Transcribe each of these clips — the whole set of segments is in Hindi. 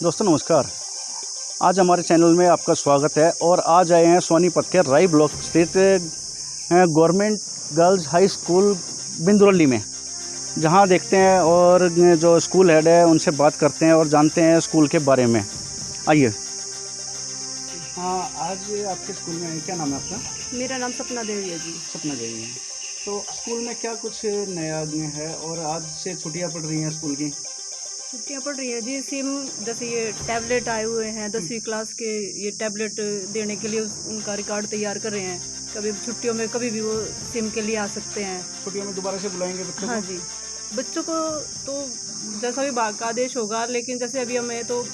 दोस्तों नमस्कार। आज हमारे चैनल में आपका स्वागत है और आज आए हैं सोनीपत के राई ब्लॉक स्थित गवर्नमेंट गर्ल्स हाई स्कूल बिंदुरली में, जहां देखते हैं और जो स्कूल हेड है उनसे बात करते हैं और जानते हैं स्कूल के बारे में। आइए। हाँ, आज आपके स्कूल में क्या नाम है आपका? मेरा नाम सपना देवी है जी। सपना देवी है। तो स्कूल में क्या कुछ नया है और आज से छुट्टियाँ पड़ रही हैं स्कूल की? छुट्टियाँ पड़ रही हैं जी। सिम जैसे ये टैबलेट आए हुए हैं 10वीं क्लास के, ये टैबलेट देने के लिए उनका रिकॉर्ड तैयार कर रहे हैं। कभी छुट्टियों में कभी भी वो सिम के लिए आ सकते हैं। छुट्टियों में दोबारा से बुलाएंगे बच्चों को? हाँ जी, बच्चों को तो जैसा विभाग का आदेश होगा, लेकिन जैसे अभी हमें तो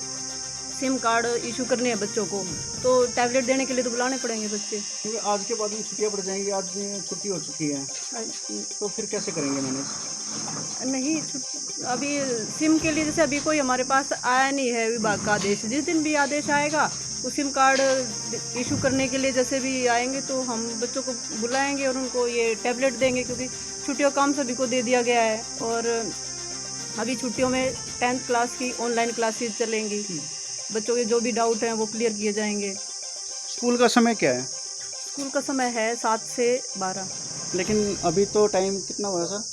सिम कार्ड इशू करने हैं बच्चों को, तो टैबलेट देने के लिए तो बुलाने पड़ेंगे बच्चे। क्योंकि आज के बाद में छुट्टियाँ पड़ जाएंगी। आज छुट्टी हो चुकी है तो फिर कैसे करेंगे मैनेज? नहीं, अभी सिम के लिए जैसे अभी कोई हमारे पास आया नहीं है विभाग का आदेश। जिस दिन भी आदेश आएगा वो सिम कार्ड इशू करने के लिए जैसे भी आएंगे तो हम बच्चों को बुलाएंगे और उनको ये टैबलेट देंगे, क्योंकि छुट्टियों का काम सभी को दे दिया गया है। और अभी छुट्टियों में 10th क्लास की ऑनलाइन क्लासेस चलेंगी। बच्चों के जो भी डाउट हैं वो क्लियर किए जाएंगे। स्कूल का समय क्या है? स्कूल का समय है 7 से 12। लेकिन अभी तो टाइम कितना हुआ सर?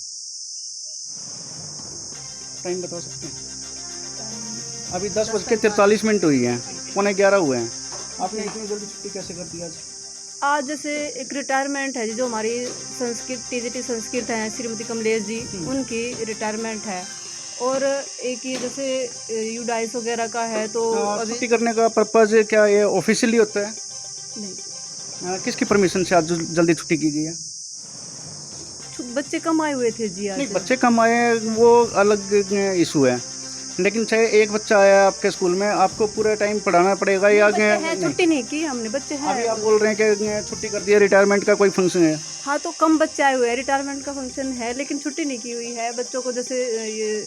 टाइम बता सकते हैं? अभी 10:43 हुई है, 11:15 हुए हैं। आपने इतनी जल्दी छुट्टी कैसे कर दी आज? आज जैसे एक रिटायरमेंट है जी, जो हमारी संस्कृत टीजीटी संस्कृत हैं श्रीमती कमलेश जी, उनकी रिटायरमेंट है। और एक ये जैसे यूडाइस वगैरह का है, तो अभी छुट्टी करने का पर्पज़ क्या ये ऑफिशियली होता है? नहीं, किसकी परमिशन से आज जल्दी छुट्टी की गई है? बच्चे कम आए हुए थे जी आज। नहीं, बच्चे कम आए वो अलग इशू है, लेकिन चाहे एक बच्चा आया आपके स्कूल में, आपको पूरा टाइम पढ़ाना पड़ेगा या छुट्टी नहीं की हमने, बच्चे हैं। अभी आप बोल रहे हैं कि छुट्टी कर दी है, रिटायरमेंट का कोई फंक्शन है? हाँ, तो कम बच्चे आए हुए हैं, रिटायरमेंट का फंक्शन है, लेकिन छुट्टी नहीं की हुई है बच्चों को। जैसे ये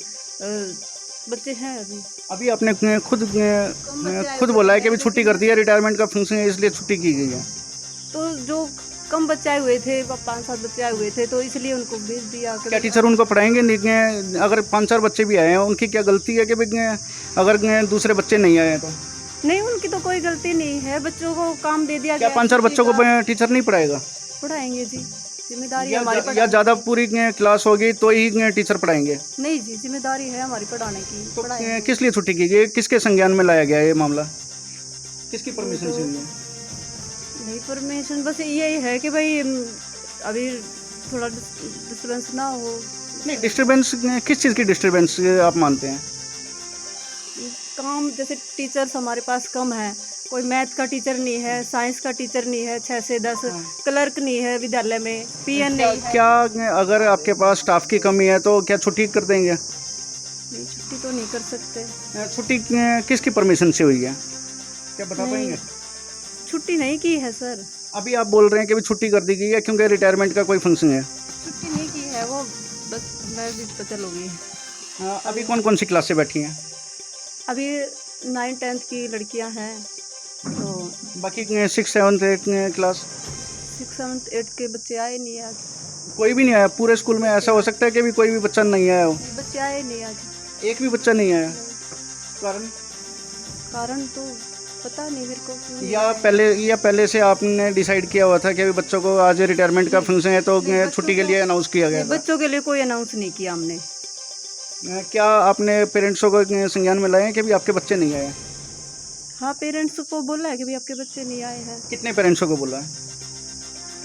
बच्चे हैं अभी आपने खुद बोला है कि अभी छुट्टी कर दी है, रिटायरमेंट का फंक्शन है इसलिए छुट्टी की गई है। तो जो कम बच्चे आए हुए थे, 5-7 बच्चे आए हुए थे, तो इसलिए उनको भेज दिया। क्या टीचर उनको पढ़ाएंगे नहीं? अगर 5-4 बच्चे भी आए हैं उनकी क्या गलती है कि अगर दूसरे बच्चे नहीं आए हैं तो? नहीं, उनकी तो कोई गलती नहीं है, बच्चों को काम दे दिया गया। 5-4 बच्चों को टीचर नहीं पढ़ाएगा? पढ़ाएंगे जी, जिम्मेदारी है हमारी। या ज़्यादा पूरी क्लास होगी तो ही टीचर पढ़ाएंगे? नहीं जी, जिम्मेदारी है हमारी पढ़ाने की। तो किस लिए छुट्टी की गई? किसके संज्ञान में लाया गया ये मामला? किसकी परमिशन से हुई है? नहीं, परमिशन बस यही है कि भाई अभी थोड़ा डिस्टर्बेंस ना हो। नहीं, डिस्टर्बेंस किस चीज़ की डिस्टर्बेंस आप मानते हैं? काम जैसे टीचर्स हमारे पास कम है, कोई मैथ का टीचर नहीं है, साइंस का टीचर नहीं है, 6 से 10 क्लर्क नहीं है विद्यालय में, पीएन नहीं है। क्या अगर आपके पास स्टाफ की कमी है तो क्या छुट्टी कर देंगे? नहीं, छुट्टी तो नहीं कर सकते। छुट्टी किसकी परमिशन से हुई है, क्या बता पाएंगे? छुट्टी नहीं की है सर। अभी आप बोल रहे हैं कि अभी छुट्टी कर दी गई है क्योंकि रिटायरमेंट का कोई फंक्शन है। छुट्टी नहीं की है, वो बस मैं भी पता लोगी। अभी कौन कौन सी क्लास से बैठी हैं? अभी 9th-10th की लड़कियां हैं, तो बाकी 6th 7th 8th class 6th 7th 8th के बच्चे आए नहीं आज। कोई भी नहीं आया पूरे स्कूल में? ऐसा हो सकता है कि भी कोई भी बच्चा नहीं आया हो? बच्चे आए नहीं आज। एक भी बच्चा नहीं आया? कारण तो पता नहीं मेरे को। या पहले से आपने डिसाइड किया हुआ था कि अभी बच्चों को आज रिटायरमेंट का फंक्शन है तो छुट्टी के लिए अनाउंस किया गया? बच्चों के लिए कोई अनाउंस नहीं किया हमने। क्या आपने पेरेंट्सों को संज्ञान में लाए हैं कि भी आपके बच्चे नहीं आए? हाँ, पेरेंट्स को बोला है कि भी आपके बच्चे नहीं आए हैं। कितने पेरेंट्सों को बोला है?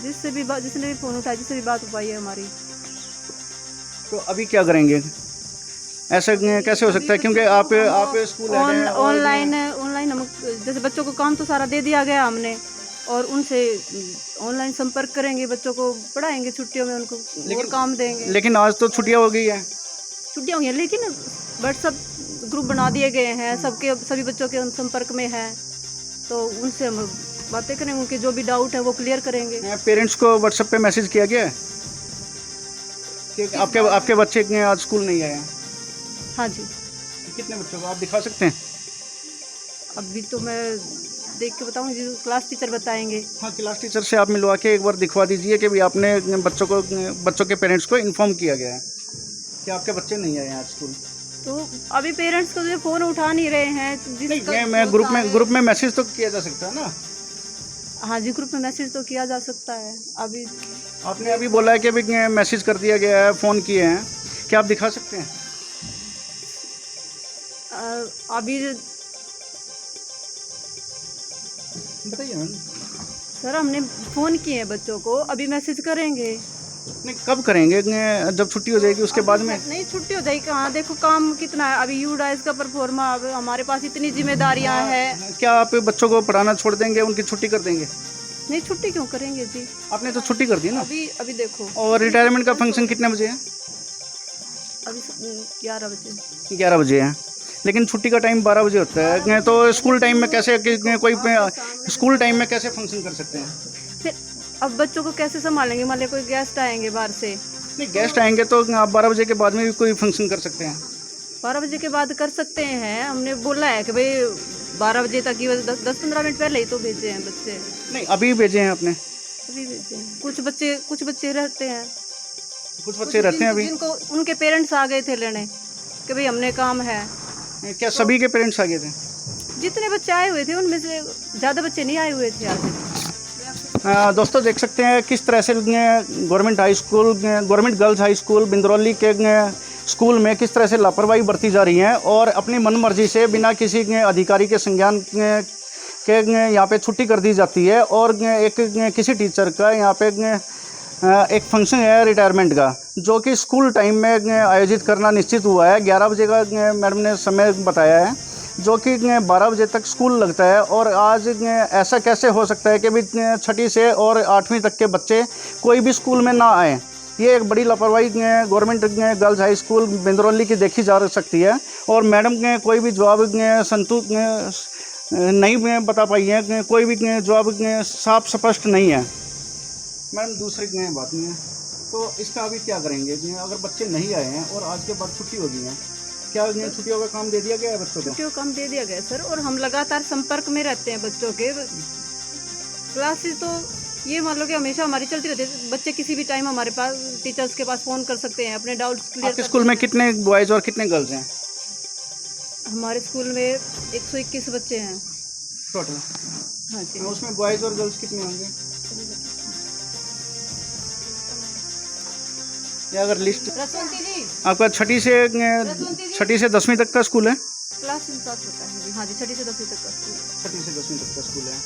जिसने भी फ़ोन उठाया, जिससे भी बात हो पाई है हमारी। तो अभी क्या करेंगे? ऐसा कैसे हो सकता है क्योंकि आप स्कूल ऑनलाइन हम जैसे बच्चों को काम तो सारा दे दिया गया हमने, और उनसे ऑनलाइन संपर्क करेंगे, बच्चों को पढ़ाएंगे छुट्टियों में, उनको और काम देंगे। लेकिन आज तो छुट्टियाँ हो गई है। छुट्टियाँ हुई हैं, लेकिन व्हाट्सएप ग्रुप बना दिए गए हैं, सभी बच्चों के संपर्क में हैं, तो उनसे हम बातें करेंगे, उनके जो भी डाउट है वो क्लियर करेंगे। पेरेंट्स को व्हाट्सएप पे मैसेज किया गया है कि आपके बच्चे आज स्कूल नहीं आए हैं? हाँ जी। कितने बच्चों को आप दिखा सकते हैं? अभी तो मैं देख के बताऊंगी, क्लास टीचर बताएंगे। हाँ, क्लास टीचर से आप मिलवा के एक बार दिखवा दीजिए कि भी आपने बच्चों के पेरेंट्स को इन्फॉर्म किया गया है कि आपके बच्चे नहीं आए हैं आज स्कूल। तो अभी पेरेंट्स को जो फ़ोन उठा नहीं रहे हैं मैं ग्रुप में मैसेज तो किया जा सकता है ना। हाँ जी, ग्रुप में मैसेज तो किया जा सकता है। अभी आपने अभी बोला है कि अभी मैसेज कर दिया गया है, फ़ोन किए हैं, क्या आप दिखा सकते हैं? अभी बताइए मैम। सर हमने फ़ोन किए हैं बच्चों को, अभी मैसेज करेंगे। नहीं, कब करेंगे? जब छुट्टी हो जाएगी उसके बाद में? नहीं, छुट्टी हो जाएगी कहाँ, देखो काम कितना है। अभी यू डाइस का परफॉर्मा, अब हमारे पास इतनी जिम्मेदारियां हैं। क्या आप बच्चों को पढ़ाना छोड़ देंगे, उनकी छुट्टी कर देंगे? नहीं, छुट्टी क्यों करेंगे जी, आपने तो छुट्टी कर दी ना। अभी देखो। और रिटायरमेंट का फंक्शन कितने बजे है? अभी 11 बजे। 11 बजे है, लेकिन छुट्टी का टाइम 12 बजे होता है। तो स्कूल टाइम में कैसे कोई स्कूल टाइम में कैसे फंक्शन कर सकते हैं? फिर अब बच्चों को कैसे संभालेंगे? मान लो कोई गेस्ट आएंगे बाहर से। नहीं, गेस्ट आएंगे तो आप 12 बजे के बाद में भी कोई फंक्शन कर सकते हैं। 12 बजे के बाद कर सकते हैं, हमने बोला है कि भाई 12 बजे तक ही, 10-15 मिनट पहले ही तो भेजे हैं बच्चे। नहीं, अभी भेजे हैं आपने? अभी भेजे हैं। कुछ बच्चे रहते हैं, कुछ बच्चे रहते हैं अभी, जिनको उनके पेरेंट्स आ गए थे लेने कि भाई हमने काम है। क्या सभी के पेरेंट्स आ गए थे? जितने बच्चे आए हुए थे उनमें से ज़्यादा बच्चे नहीं आए हुए थे आज। दोस्तों देख सकते हैं किस तरह से गवर्नमेंट गर्ल्स हाई स्कूल बिंदरौली के स्कूल में किस तरह से लापरवाही बरती जा रही है और अपनी मनमर्जी से बिना किसी अधिकारी के संज्ञान के यहाँ पे छुट्टी कर दी जाती है। और किसी टीचर का यहाँ पे एक फंक्शन है रिटायरमेंट का, जो कि स्कूल टाइम में आयोजित करना निश्चित हुआ है। 11 बजे का मैडम ने समय बताया है, जो कि 12 बजे तक स्कूल लगता है। और आज ऐसा कैसे हो सकता है कि भी 6ठी से और 8वीं तक के बच्चे कोई भी स्कूल में ना आएँ? ये एक बड़ी लापरवाही गवर्नमेंट गर्ल्स हाई स्कूल बिंदरौली की देखी जा सकती है। और मैडम कोई भी जवाब नहीं बता पाई है, कोई भी जवाब साफ स्पष्ट नहीं है। मैडम दूसरी बात नहीं है, तो इसका अभी क्या करेंगे? अगर बच्चे नहीं आए हैं और आज के बाद छुट्टी हो गई है, क्या छुट्टियों का काम दे दिया गया है बच्चों को? छुट्टियों का काम दे दिया गया सर, और हम लगातार संपर्क में रहते हैं बच्चों के। क्लासेस तो ये मान लो कि हमेशा हमारी चलती रहती है। बच्चे किसी भी टाइम हमारे पास टीचर्स के पास फ़ोन कर सकते हैं, अपने डाउट्स क्लियर। आपके स्कूल में कितने बॉयज़ और कितने गर्ल्स हैं? हमारे स्कूल में 121 बच्चे हैं टोटल। हाँ जी। उसमें बॉयज़ और गर्ल्स कितने होंगे? या अगर लिस्ट आपका 6ठी से 10वीं तक का स्कूल है? क्लास होता है हाँ जी, 6ठी से 10वीं तक का स्कूल। 6ठी से 10वीं तक का स्कूल है।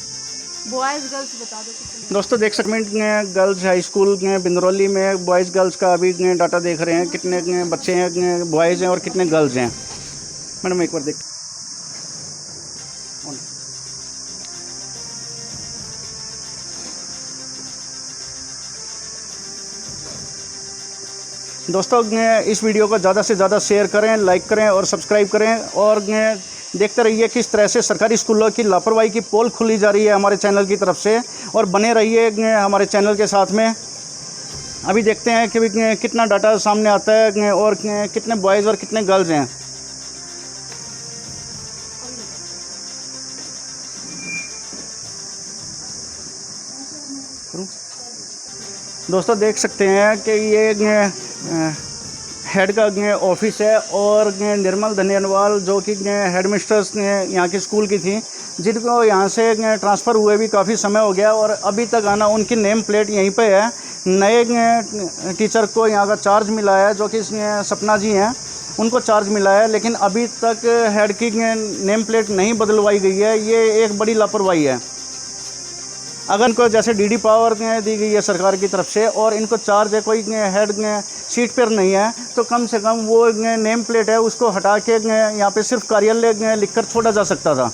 बॉयज़ गर्ल्स बता दो कितने? दोस्तों देख सकते हैं गर्ल्स हाई स्कूल बिंदरौली में बॉयज़ गर्ल्स का अभी डाटा देख रहे हैं, कितने बच्चे हैं बॉयज़ हैं और कितने गर्ल्स हैं। मैडम एक बार देख। दोस्तों इस वीडियो को ज़्यादा से ज़्यादा शेयर करें, लाइक करें और सब्सक्राइब करें। और देखते रहिए किस तरह से सरकारी स्कूलों की लापरवाही की पोल खुली जा रही है हमारे चैनल की तरफ से। और बने रहिए हमारे चैनल के साथ में। अभी देखते हैं कि कितना डाटा सामने आता है और कितने बॉयज़ और कितने गर्ल्स हैं। दोस्तों देख सकते हैं कि ये हेड का ऑफिस है और निर्मल धनियावाल जो कि हेड मिस्ट्रेस यहाँ के स्कूल की थी, जिनको यहाँ से ट्रांसफ़र हुए भी काफ़ी समय हो गया और अभी तक आना उनकी नेम प्लेट यहीं पे है। नए टीचर को यहाँ का चार्ज मिला है, जो कि सपना जी हैं, उनको चार्ज मिला है, लेकिन अभी तक हेड की नेम प्लेट नहीं बदलवाई गई है। ये एक बड़ी लापरवाही है। अगर इनको जैसे डीडी पावर दी गई है सरकार की तरफ से और इनको चार्ज है, कोई हेड सीट पर नहीं है, तो कम से कम वो नेम प्लेट है उसको हटा के यहाँ पे सिर्फ कार्यालय लिखकर छोड़ा जा सकता था।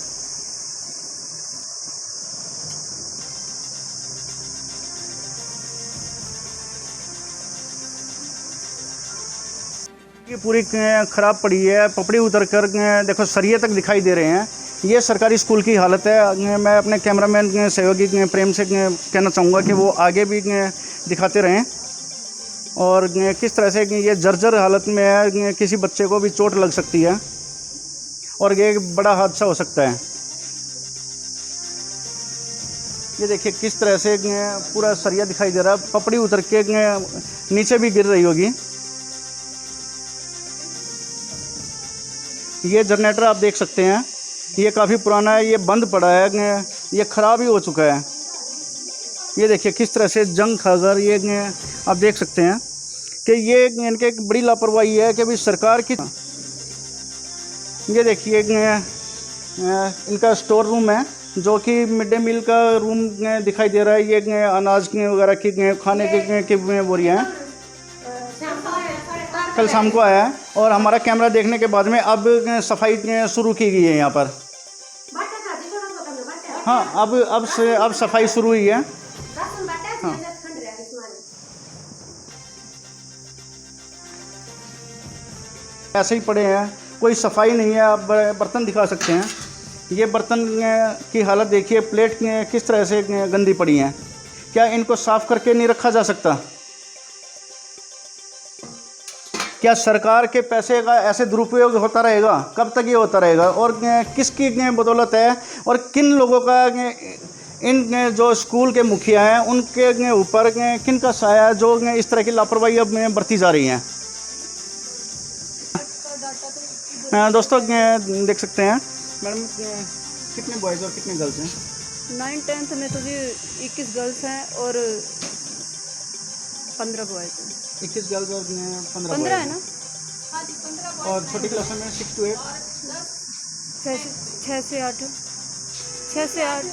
ये पूरी ख़राब पड़ी है, पपड़ी उतर कर देखो सरिये तक दिखाई दे रहे हैं। ये सरकारी स्कूल की हालत है। मैं अपने कैमरामैन सहयोगी प्रेम से कहना चाहूँगा कि वो आगे भी दिखाते रहें। और किस तरह से ये जर्जर हालत में है, किसी बच्चे को भी चोट लग सकती है और ये एक बड़ा हादसा हो सकता है। ये देखिए किस तरह से पूरा सरिया दिखाई दे रहा है, पपड़ी उतर के नीचे भी गिर रही होगी। ये जनरेटर आप देख सकते हैं, ये काफ़ी पुराना है, ये बंद पड़ा है, ये ख़राब ही हो चुका है। ये देखिए किस तरह से जंग खाकर ये आप देख सकते हैं कि ये इनके एक बड़ी लापरवाही है कि अभी सरकार की। ये देखिए इनका स्टोर रूम है जो कि मिड डे मील का रूम दिखाई दे रहा है। ये अनाज वगैरह की खाने की बोरियाँ हैं। कल शाम को आया है और हमारा कैमरा देखने के बाद में अब सफाई शुरू की गई है यहाँ पर। हाँ, अब सफाई शुरू हुई है। हाँ, ऐसे ही पड़े हैं, कोई सफाई नहीं है। आप बर्तन दिखा सकते हैं, ये बर्तन की हालत देखिए, प्लेट किस तरह से गंदी पड़ी हैं। क्या इनको साफ़ करके नहीं रखा जा सकता? क्या सरकार के पैसे का ऐसे दुरुपयोग होता रहेगा? कब तक ये होता रहेगा? और किसकी बदौलत है और किन लोगों का इन जो स्कूल के मुखिया हैं उनके ऊपर किन का साया है जो इस तरह की लापरवाही अब बरती जा रही हैं? दोस्तों देख सकते हैं मैडम, कितने बॉयज़ और कितने गर्ल्स हैं? 9th-10th में तो जी 21 गर्ल्स हैं और 15 बॉयज़ हैं। 21 गर्ल्स और 15 है ना? और छोटी क्लासों में 6 to 8? 6 से 8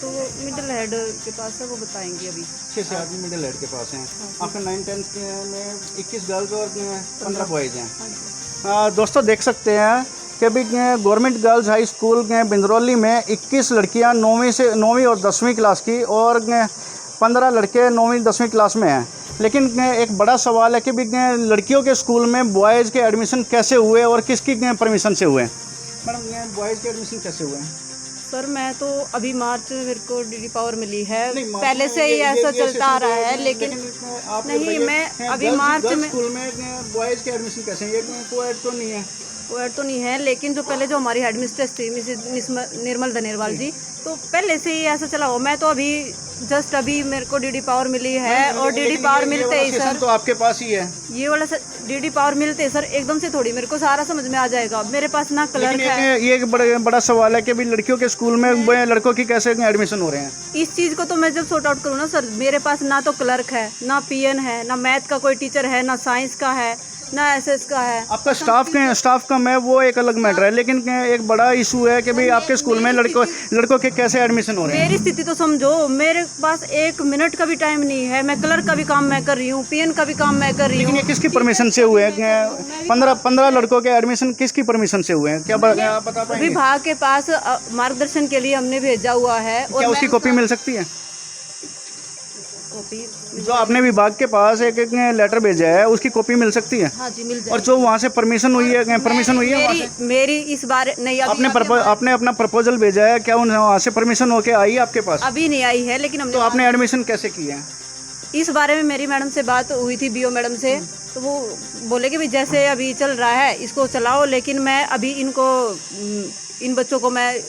तो मिडिल हेड के पास है, वो बताएंगे अभी। 6 से 8 मिडिल हेड के पास हैं। आपका 9th-10th में 21 गर्ल्स और 15 बॉयज़ हैं। दोस्तों देख सकते हैं कि अभी गवर्नमेंट गर्ल्स हाई स्कूल बिंदरौली में 21 लड़कियां 9वीं और 10वीं क्लास की और 15 लड़के 9वीं 10वीं क्लास में हैं। लेकिन एक बड़ा सवाल है कि भी लड़कियों के स्कूल में बॉयज़ के एडमिशन कैसे हुए और किसकी परमिशन से हुए? मैडम बॉयज़ के एडमिशन कैसे हुए हैं? सर मैं तो अभी मार्च में मेरे को डीडी पावर मिली है, पहले से ही ऐसा चलता आ रहा है। लेकिन नहीं, मैं अभी मार्च में स्कूल में बॉयज़ के एडमिशन कैसे हैं? ये कोएड तो नहीं है? कोएड तो नहीं है, लेकिन जो पहले जो हमारी हेड मिस्ट्रेस थी मिसेस निर्मल धनेरवाल जी, तो पहले से ही ऐसा चला हो। मैं तो अभी जस्ट अभी मेरे को डीडी पावर मिली है और डीडी पावर मिलते ही सर तो आपके पास ही है ये वाला डीडी पावर मिलते ही सर एकदम से थोड़ी मेरे को सारा समझ में आ जाएगा। मेरे पास ना क्लर्क है। ये एक बड़ा सवाल है कि भी लड़कियों के स्कूल में लड़कों की कैसे एडमिशन हो रहे हैं? इस चीज़ को तो मैं जब सॉर्ट आउट करूँ ना सर, मेरे पास ना तो क्लर्क है, ना पीएन है, ना मैथ का कोई टीचर है, ना साइंस का है, ना एसएस का है। आपका स्टाफ का मैं वो एक अलग मैटर है, लेकिन एक बड़ा इशू है कि भाई आपके स्कूल में लड़कों के कैसे एडमिशन हो रहे हैं? मेरी स्थिति तो समझो, मेरे पास 1 मिनट का भी टाइम नहीं है। मैं क्लर्क का भी काम मैं कर रही हूँ, पीएन का भी काम मैं कर रही हूँ। लेकिन ये किसकी परमिशन से हुए हैं? 15 लड़कों के एडमिशन किसकी परमिशन से हुए हैं? क्या बता पाएंगे? विभाग के पास मार्गदर्शन के लिए हमने भेजा हुआ है। और क्या उसकी कॉपी मिल सकती है? कॉपी जो आपने विभाग के पास एक लेटर भेजा है उसकी कॉपी मिल सकती है? हाँ जी, मिल जाएगी। और जो वहाँ से परमिशन हुई है वहाँ से? मेरी इस बार नहीं, आपने अपना प्रपोजल भेजा है, क्या वहाँ से परमिशन होके आई आपके पास? अभी नहीं आई है, लेकिन हमने तो आपने एडमिशन कैसे किया है? इस बारे में मेरी मैडम से बात हुई थी, बीओ मैडम से, तो वो बोले कि भाई जैसे अभी चल रहा है इसको चलाओ। लेकिन मैं अभी इन बच्चों को मैं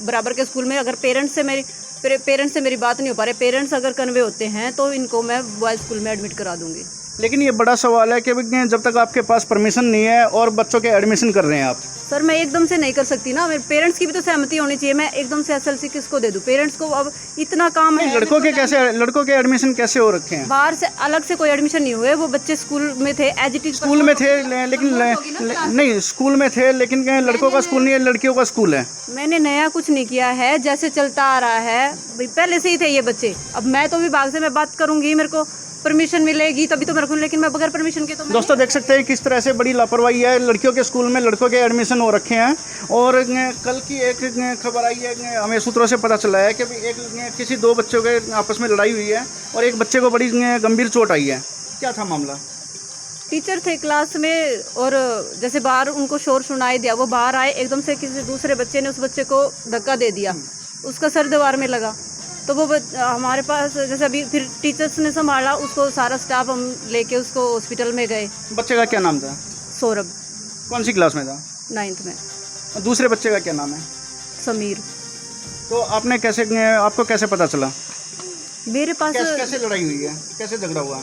बराबर के स्कूल में, अगर पेरेंट्स से मेरी बात नहीं हो पा रही, पेरेंट्स अगर कन्वे होते हैं तो इनको मैं बॉयज़ स्कूल में एडमिट करा दूंगी। लेकिन ये बड़ा सवाल है कि जब तक आपके पास परमिशन नहीं है और बच्चों के एडमिशन कर रहे हैं आप। सर मैं एकदम से नहीं कर सकती ना, मेरे पेरेंट्स की भी तो सहमति होनी चाहिए। मैं एकदम से एसएलसी किसको दे दूं? पेरेंट्स को अब इतना काम है। लड़कों के एडमिशन कैसे हो रखे हैं? बाहर से अलग से कोई एडमिशन नहीं हुए, वो बच्चे स्कूल में थे, एज इट इज स्कूल में थे, लेकिन नहीं स्कूल में थे, लेकिन लड़कों का स्कूल नहीं है, लड़कियों का स्कूल है। मैंने नया कुछ नहीं किया है, जैसे चलता आ रहा है भाई, पहले से ही थे ये बच्चे। अब मैं तो विभाग से मैं बात करूंगी, मेरे को परमिशन मिलेगी तभी तो मेरे को, लेकिन मैं बगैर परमिशन के तो दोस्तों देख सकते हैं किस तरह से बड़ी लापरवाही है। लड़कियों के स्कूल में लड़कों के एडमिशन हो रखे हैं। और कल की एक खबर आई है, हमें सूत्रों से पता चला है कि किसी 2 बच्चों के आपस में लड़ाई हुई है और एक बच्चे को बड़ी गंभीर चोट आई है। क्या था मामला? टीचर थे क्लास में और जैसे बाहर उनको शोर सुनाई दिया, वो बाहर आए, एकदम से किसी दूसरे बच्चे ने उस बच्चे को धक्का दे दिया, उसका सर दीवार में लगा। तो वो हमारे पास जैसे अभी फिर टीचर्स ने संभाला उसको, सारा स्टाफ हम लेके उसको हॉस्पिटल में गए। बच्चे का क्या नाम था? सौरभ। कौन सी क्लास में था? 9th में। और दूसरे बच्चे का क्या नाम है? समीर। तो आपको कैसे पता चला? मेरे पास कैसे लड़ाई हुई है? कैसे झगड़ा हुआ?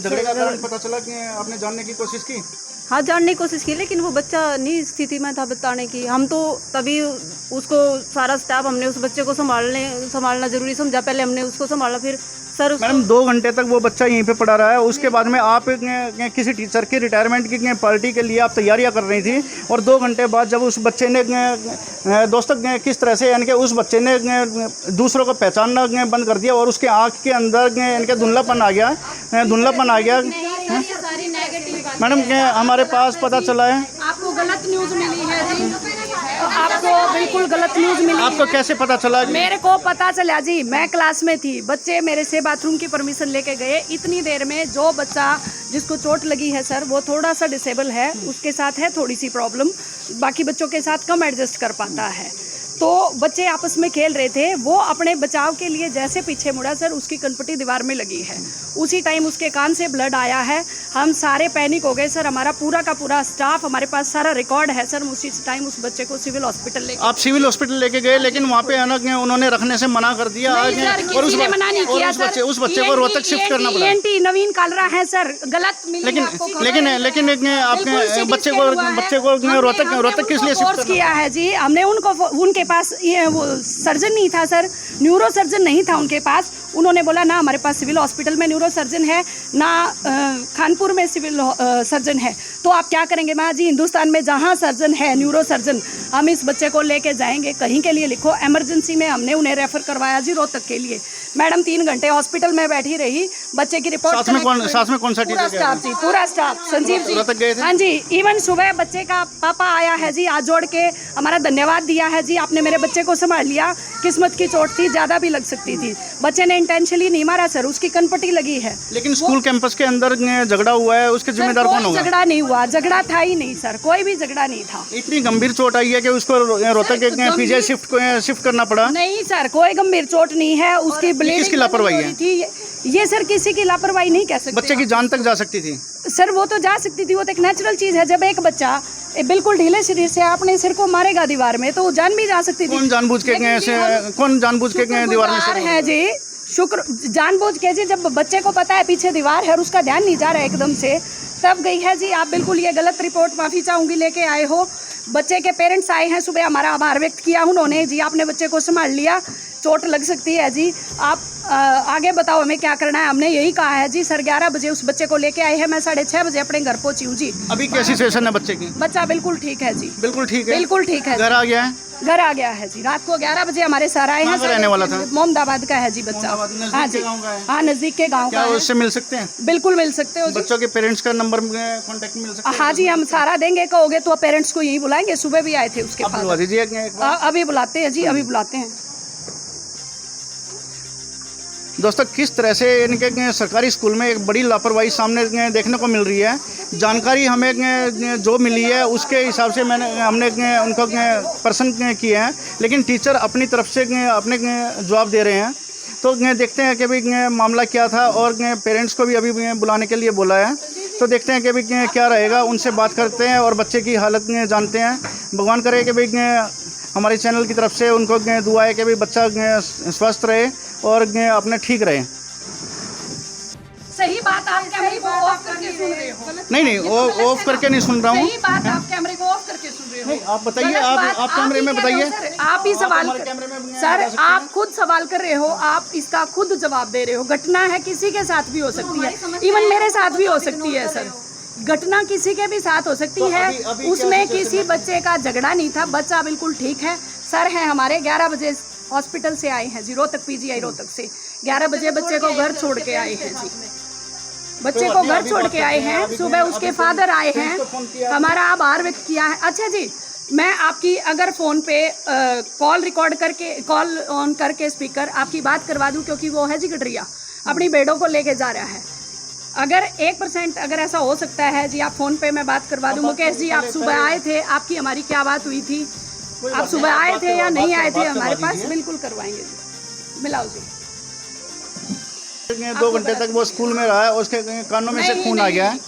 झगड़े का कारण पता चला कि आपने जानने की कोशिश की? हाँ जानने की कोशिश की, लेकिन वो बच्चा नहीं स्थिति में था बताने की। हम तो तभी उसको सारा स्टाफ हमने उस बच्चे को संभालना जरूरी समझा। पहले हमने उसको संभाला, फिर सर मैडम 2 घंटे तक वो बच्चा यहीं पे पड़ा रहा है। उसके बाद में आप किसी टीचर की रिटायरमेंट की पार्टी के लिए आप तैयारियां कर रही थी, और 2 घंटे बाद जब उस बच्चे ने दोस्तों किस तरह से यानी कि उस बच्चे ने दूसरों को पहचानना बंद कर दिया, और उसके आँख के अंदर यानी कि धुंधलापन आ गया। मैडम हमारे पास पता चला है आपको गलत न्यूज़ मिली है जी, आपको बिल्कुल गलत न्यूज़ मिली। आपको कैसे पता चला? मेरे को पता चला जी, मैं क्लास में थी, बच्चे मेरे से बाथरूम की परमिशन लेके गए। इतनी देर में जो बच्चा जिसको चोट लगी है सर, वो थोड़ा सा डिसेबल है, उसके साथ है थोड़ी सी प्रॉब्लम, बाकी बच्चों के साथ कम एडजस्ट कर पाता है। तो बच्चे आपस में खेल रहे थे, वो अपने बचाव के लिए जैसे पीछे मुड़ा सर, उसकी कनपटी दीवार में लगी है। उसी टाइम उसके कान से ब्लड आया है। हम सारे पैनिक हो गए सर, हमारा पूरा का पूरा स्टाफ, हमारे पास सारा रिकॉर्ड है सर। उसी टाइम उस बच्चे को सिविल हॉस्पिटल लेके आप सिविल हॉस्पिटल लेके गए, लेकिन वहाँ पे उन्होंने रखने से मना कर दिया। और किसी ने मना नहीं किया सर। उस बच्चे को रोहतक शिफ्ट करना पड़ा। ENT नवीन कालरा है सर, गलत लेकिन आपके बच्चे को रोहतक किस लिए शिफ्ट किया है जी? हमने उनके पास वो सर्जन नहीं था सर, न्यूरो सर्जन नहीं था उनके पास। उन्होंने बोला ना हमारे पास सिविल हॉस्पिटल में न्यूरो सर्जन है, ना खानपुर में सिविल सर्जन है, तो आप क्या करेंगे? मैं जी हिंदुस्तान में जहाँ सर्जन है न्यूरो सर्जन, हम इस बच्चे को लेके जाएंगे, कहीं के लिए लिखो। इमरजेंसी में हमने उन्हें रेफर करवाया जी रोहतक के लिए। मैडम 3 घंटे हॉस्पिटल में बैठी रही, बच्चे की रिपोर्ट साथ में कौन सा पूरा स्टाफ जी, पूरा स्टाफ, संजीव जी, हाँ जी। इवन सुबह बच्चे का पापा आया है जी, आज जोड़ के हमारा धन्यवाद दिया है जी, आपने मेरे बच्चे को संभाल लिया। किस्मत की चोट थी, ज्यादा भी लग सकती थी। बच्चे ने इंटेंशनली नहीं मारा सर, उसकी कनपटी लगी है। लेकिन स्कूल कैंपस के अंदर झगड़ा हुआ है, उसके जिम्मेदार कौन होगा? झगड़ा नहीं हुआ, झगड़ा था ही नहीं सर, कोई भी झगड़ा नहीं था। इतनी गंभीर चोट आई है कि उसको रोहतक पीजीआई शिफ्ट करना पड़ा? नहीं सर, कोई गंभीर चोट नहीं है। उसकी किसकी लापरवाही थी ये सर? किसी की लापरवाही नहीं कह सकते। बच्चे की जान तक जा सकती थी सर, वो तो जा सकती थी, वो तो एक नेचुरल चीज है। जब एक बच्चा बिल्कुल ढीले शरीर से अपने सिर को मारेगा दीवार में, तो वो जान भी जा सकती थी। कौन जानबूझ के दीवार में है जी? शुक्र जानबूझ के जी, जब बच्चे को पता है पीछे दीवार है और उसका ध्यान नहीं जा रहा है एकदम से, तब गई है जी। आप बिल्कुल ये गलत रिपोर्ट माफ़ी चाहूँगी लेके आए हो। बच्चे के पेरेंट्स आए हैं सुबह, हमारा आभार व्यक्त किया उन्होंने जी, आपने बच्चे को संभाल लिया। चोट लग सकती है जी, आप आगे बताओ हमें क्या करना है। हमने यही कहा है जी सर, 11 बजे उस बच्चे को लेके आए हैं, मैं 6:30 बजे अपने घर पहुंची हूँ जी। अभी कैसी सिचुएशन है बच्चे की? बच्चा बिल्कुल ठीक है जी, बिल्कुल ठीक है, बिल्कुल ठीक है। घर आ गया है? घर आ गया है जी, रात को 11 बजे हमारे सर आए हैं। रहने वाला था? मोहम्मदाबाद का है जी बच्चा। हाँ जी, हाँ नजदीक के गाँव का। उससे मिल सकते हैं? बिल्कुल मिल सकते हो। बच्चों के पेरेंट्स का नंबर कॉन्टेक्ट मिल सकता है? हाँ जी, हम सारा देंगे, कहोगे तो पेरेंट्स को यही बुलाएंगे। सुबह भी आए थे उसके पास। बुला दीजिए। अभी बुलाते हैं जी, अभी बुलाते हैं। दोस्तों किस तरह से इनके सरकारी स्कूल में एक बड़ी लापरवाही सामने देखने को मिल रही है। जानकारी हमें जो मिली है उसके हिसाब से हमने उनको प्रश्न किए हैं, लेकिन टीचर अपनी तरफ से अपने जवाब दे रहे हैं। तो देखते हैं कि भाई मामला क्या था, और पेरेंट्स को भी अभी बुलाने के लिए बोला है। तो देखते हैं कि भाई क्या रहेगा, उनसे बात करते हैं और बच्चे की हालत जानते हैं। भगवान करे कि भाई हमारे चैनल की तरफ से उनको दुआ है कि भाई बच्चा स्वस्थ रहे और अपने ठीक रहे। सही बात, आप कैमरे को ऑफ करके सुन रहे हो? नहीं ऑफ करके नहीं सुन रहा हूँ। सही बात, आप कैमरे को ऑफ करके सुन रहे हो? आप बताइए, आप कैमरे में बताइए। आप ही सवाल सर, आप खुद सवाल कर रहे हो, आप इसका खुद जवाब दे रहे हो। घटना है, किसी के साथ भी हो सकती है, इवन मेरे साथ भी हो सकती है सर। घटना किसी के भी साथ हो सकती है। उसमें किसी बच्चे का झगड़ा नहीं था, बच्चा बिल्कुल ठीक है। सर हैं हमारे, 11 बजे हॉस्पिटल से आए हैं जी, रोहतक पीजीआई रोहतक से 11 बजे बच्चे को घर छोड़ के आए हैं जी। बच्चे को घर छोड़ के आए हैं, सुबह उसके फादर आए हैं, हमारा आभार व्यक्त किया है। अच्छा जी, मैं आपकी अगर फ़ोन पे कॉल रिकॉर्ड करके, कॉल ऑन करके स्पीकर आपकी बात करवा दूं, क्योंकि वो है जी गडरिया, अपनी बेटों को लेके जा रहा है। अगर 1% अगर ऐसा हो सकता है जी, आप फ़ोन पे मैं बात करवा दूं। मुकेश जी, आप सुबह आए थे, आपकी हमारी क्या बात हुई थी? आप सुबह आए थे या नहीं आए थे हमारे पास? बिल्कुल करवाएंगे जी, मिलाओ जी। 2 घंटे तक वो स्कूल में रहा है, उसके कानों में से खून आ गया है।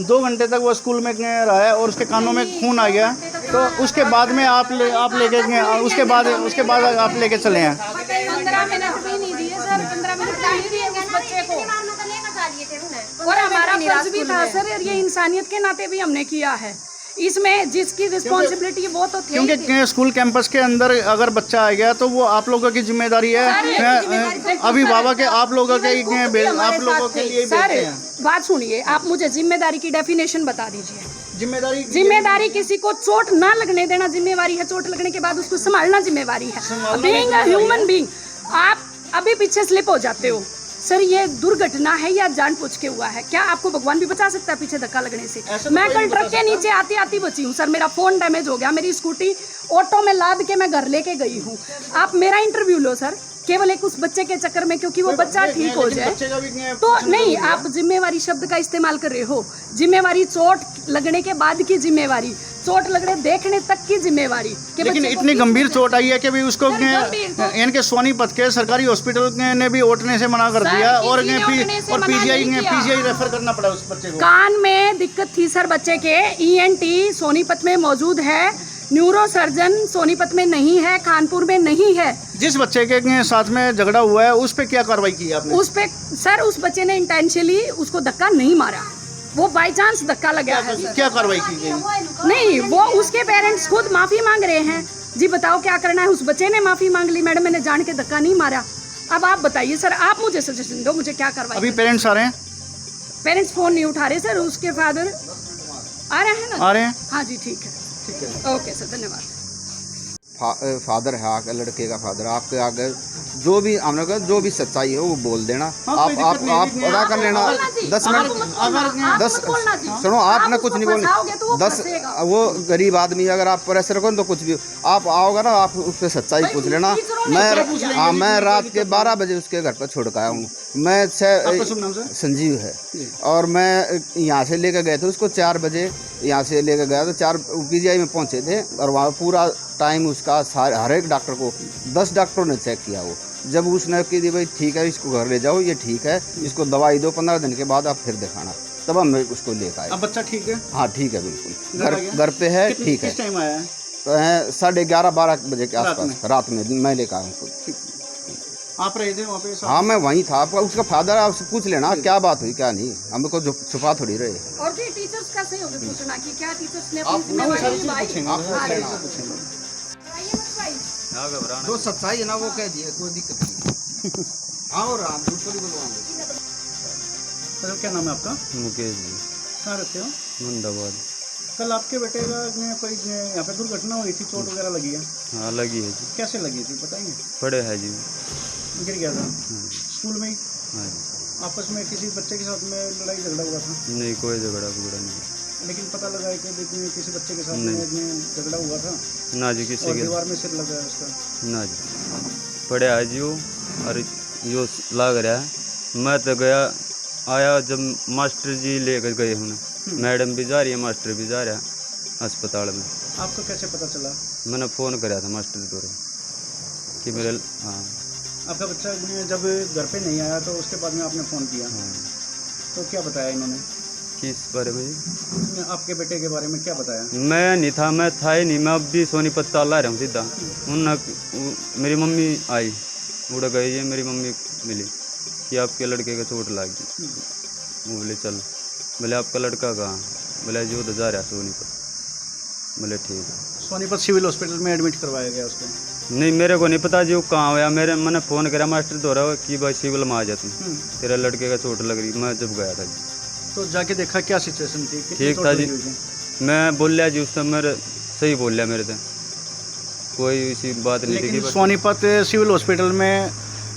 2 घंटे तक वो स्कूल में रहा है और उसके कानों में खून आ गया। तो उसके बाद में आप लेके उसके बाद आप लेके चले हैं। 15 मिनट भी नहीं दिए सर, 15 मिनट नहीं दिए उस बच्चे को। और हमारा फर्ज भी था सर, और ये इंसानियत के नाते भी हमने किया है। इसमें जिसकी रिस्पॉन्सिबिलिटी वो तो थी, क्योंकि स्कूल कैंपस के अंदर अगर बच्चा आ गया तो वो आप लोगों की जिम्मेदारी है, अभिभावक के आप लोगों के आप लोगों के लिए सर बात सुनिए, आप मुझे जिम्मेदारी की डेफिनेशन बता दीजिए। जिम्मेदारी किसी को चोट ना लगने देना जिम्मेवारी है, चोट लगने के बाद उसको संभालना जिम्मेवारी है। बीइंग अ ह्यूमन बीइंग, आप अभी पीछे स्लिप हो जाते हो सर, ये दुर्घटना है या जानबूझ के हुआ है? क्या आपको भगवान भी बचा सकता है पीछे धक्का लगने से? मैं कल ट्रक के नीचे आती आती बची हूँ सर, मेरा फोन डैमेज हो गया, मेरी स्कूटी ऑटो में लाद के मैं घर लेके गई हूँ। आप मेरा इंटरव्यू लो सर, केवल एक उस बच्चे के चक्कर में, क्योंकि वो बच्चा ठीक हो जाए तो नहीं। आप जिम्मेवारी शब्द का इस्तेमाल कर रहे हो। जिम्मेवारी चोट लगने के बाद की जिम्मेवारी, चोट लगने देखने तक की जिम्मेवारी। लेकिन इतनी गंभीर चोट आई है कि भी उसको इनके सोनीपत के सरकारी हॉस्पिटल ने भी ओटने से मना कर दिया और पीजीआई रेफर करना पड़ा उस बच्चे को। कान में दिक्कत थी सर बच्चे के, ईएनटी सोनीपत में मौजूद है, न्यूरो सर्जन सोनीपत में नहीं है, कानपुर में नहीं है। जिस बच्चे के साथ में झगड़ा हुआ है उस पे क्या कार्रवाई की आपने? उस पे सर, उस बच्चे ने इंटेंशनली उसको धक्का नहीं मारा, वो बाय चांस धक्का लगा है। क्या कार्रवाई की गई? नहीं, वो उसके पेरेंट्स खुद माफी मांग रहे हैं। जी बताओ क्या करना है? उस बच्चे ने माफी मांग ली, मैडम मैंने जान के धक्का नहीं मारा। अब आप बताइए सर, आप मुझे सजेशन दो, मुझे क्या कार्रवाई? अभी पेरेंट्स आ रहे हैं? पेरेंट्स फोन नहीं उठा रहे सर, उसके फादर आ रहे हैं ना? आ रहे हैं। हाँ जी ठीक है, ओके सर, धन्यवाद। फादर है आपके लड़के का फादर, आपके आगे जो भी हमने कहा जो भी सच्चाई है वो बोल देना। आप अदा कर लेना 10 मिनट 10 सुनो, आपने कुछ नहीं बोलना। 10 वो गरीब आदमी है, अगर आप प्रेशर करो तो कुछ भी आप आओगे ना, आप उस पर सच्चाई पूछ लेना। मैं रात के 12 बजे उसके घर पर छोड़ के आया हूँ। मैं संजीव है, और मैं यहाँ से लेकर गए थे उसको 4 बजे यहाँ से लेकर गया तो 4 पीजीआई में पहुँचे थे, और वहाँ पूरा टाइम उसका हर एक डॉक्टर को 10 डॉक्टरों ने चेक किया। वो जब उसने कही भाई ठीक है इसको घर ले जाओ, ये ठीक है, इसको दवाई दो, 15 दिन के बाद आप फिर दिखाना, तब हम उसको लेकर आए। अब बच्चा ठीक है? हाँ ठीक है, बिल्कुल घर पे है, ठीक है। किस टाइम आया है? तो है 11:30-12 बजे के आसपास रात में मैं लेकर आया हूँ। आप रहे थे वहाँ पे? हाँ मैं वहीं था। आपका उसका फादर, आपसे पूछ लेना क्या बात हुई क्या नहीं, हमको जो छुपा थोड़ी रहे। और फिर टीचर्स का सही होगा पूछना कि क्या टीचर्स ने जो सच्चाई है ना वो कह दिए, कोई दिक्कत नहीं। आओ राम दूसरी बुलवाएंगे। सर क्या नाम है आपका? मुकेश जी। कहाँ रहते हो? मुंडाबाद। कल आपके बेटे का कोई यहाँ पे दुर्घटना हुई थी, चोट वगैरह लगी है? हाँ लगी है जी। कैसे लगी थी बताएंगे? पड़े है जी। गिर गया था? हाँ। स्कूल में ही? हाँ जी। आपस में किसी बच्चे के साथ में लड़ाई झगड़ा हुआ था? नहीं, कोई झगड़ा फगड़ा नहीं। लेकिन पता लगा है कि किसी बच्चे के साथ में झगड़ा हुआ था? ना जी, किसी के दीवार में सिर लगा है उसका? ना जी, पड़े है जी वो, और जो लग रहा है। मैं तो गया आया जब मास्टर जी लेकर गए हूँ, मैडम भी जा रही है, मास्टर भी जा रहा है अस्पताल में। आपको कैसे पता चला? मैंने फ़ोन कराया था मास्टर को कि मेरे। हाँ। आपका बच्चा जब घर पे नहीं आया तो उसके बाद में आपने फ़ोन किया? हाँ। तो क्या बताया इन्होंने? किस बारे में जी? आपके बेटे के बारे में क्या बताया? मैं नहीं था, मैं था ही नहीं, मैं अब भी सोनीपत ला रहा हूँ सीधा। मेरी मम्मी आई, उड़ गई है, मेरी मम्मी मिली कि आपके लड़के का चोट लगी। वो बोले चल, बोले आपका लड़का कहाँ? बोले जो तो जा रहा सोनीपत। बोले ठीक है। सोनीपत सिविल हॉस्पिटल में एडमिट करवाया गया उसको? नहीं, मेरे को नहीं पता जी वो कहाँ हुआ। मैंने फ़ोन करा मास्टर द्वारा कि भाई सिविल में आ जा तुम, तेरा लड़के का चोट लग रही। मैं जब गया था जी, तो जाके देखा क्या सिचुएशन थी? ठीक था जी। मैं बोल लिया जी उस समय, मेरे सही बोल लिया, मेरे से कोई ऐसी बात नहीं थी। सोनीपत सिविल हॉस्पिटल में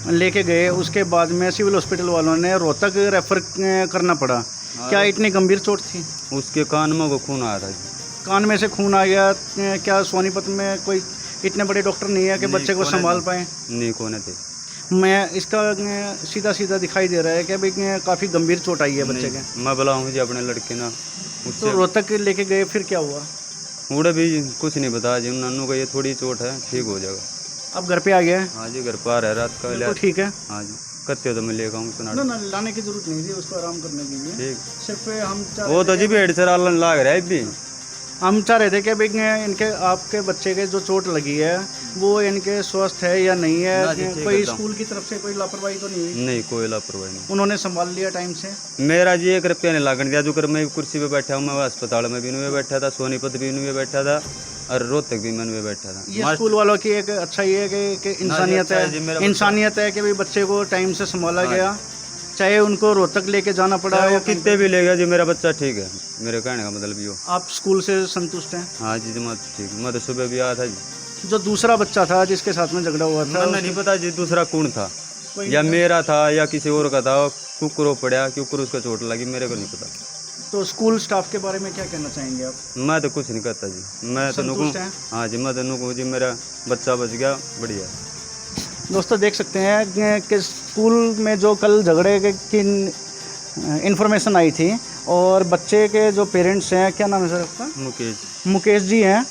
लेके गए, उसके बाद में सिविल हॉस्पिटल वालों ने रोहतक रेफर करना पड़ा। क्या इतनी गंभीर चोट थी? उसके कान में वो खून आया था जी। कान में से खून आ गया? क्या सोनीपत में कोई इतने बड़े डॉक्टर नहीं है कि बच्चे को संभाल पाए? नहीं, कौन थे। मैं इसका सीधा सीधा दिखाई दे रहा है कि भाई काफ़ी गंभीर चोट आई है बच्चे के। मैं बुलाऊंगी जी अपने लड़के ना। तो रोहतक लेके गए, फिर क्या हुआ? उड़ा भी कुछ नहीं बताया जी, नानू का ये थोड़ी चोट है, ठीक हो जाएगा। अब घर पे आ गया है? हाँ जी, घर पर आ रहा है रात का। तो ठीक है? हाँ जी, करते हो तो मैं लेकर आऊँगा। सुना ना लाने की जरूरत नहीं थी, उसको आराम करने दीजिए। ठीक, सिर्फ हम वो तो जी भेड़ से लाग रहा है भी। हम चाह रहे थे कि भाई इनके आपके बच्चे के जो चोट लगी है वो इनके स्वस्थ है या नहीं ना है? जी, ठीक कोई एकदम। स्कूल की तरफ से कोई लापरवाही तो नहीं हुई? नहीं, कोई लापरवाही नहीं। उन्होंने संभाल लिया टाइम से? मेरा जी 1 रुपया नहीं लागन दिया। जो कर मैं कुर्सी पे बैठा हूँ, मैं अस्पताल में भी इन्होंने बैठा था, सोनीपत भी इन्होंने बैठा था और रोहतक भी मैं इन्होंने बैठा था। ये स्कूल वालों की एक अच्छा ये है कि इंसानियत अच्छा है जी, मेरा है, इंसानियत है कि भाई बच्चे को टाइम से संभाला गया, चाहे उनको रोहतक लेके जाना पड़ा चाहे या वो कितने भी ले गया जी, मेरा बच्चा ठीक है। मेरे कहने का मतलब ये हो। आप स्कूल से संतुष्ट हैं? हाँ जी, मैं ठीक, मैं तो सुबह भी आया था जी। जो दूसरा बच्चा था जिसके साथ में झगड़ा हुआ था, मैंने नहीं पता जी दूसरा कौन था, या मेरा था या किसी और का था। कुकुर पड़ा, कुकुर उसका चोट लगी, मेरे को नहीं पता। तो स्कूल स्टाफ के बारे में क्या कहना चाहेंगे आप? मैं तो कुछ नहीं करता जी, मैं तो नुकूँ। संतुष्ट हैं? हाँ जी, मैं तो नुकूँ जी, मेरा बच्चा बच गया, बढ़िया। दोस्तों देख सकते हैं कि स्कूल में जो कल झगड़े की इन्फॉर्मेशन आई थी और बच्चे के जो पेरेंट्स हैं, क्या नाम है सर आपका? मुकेश जी हैं,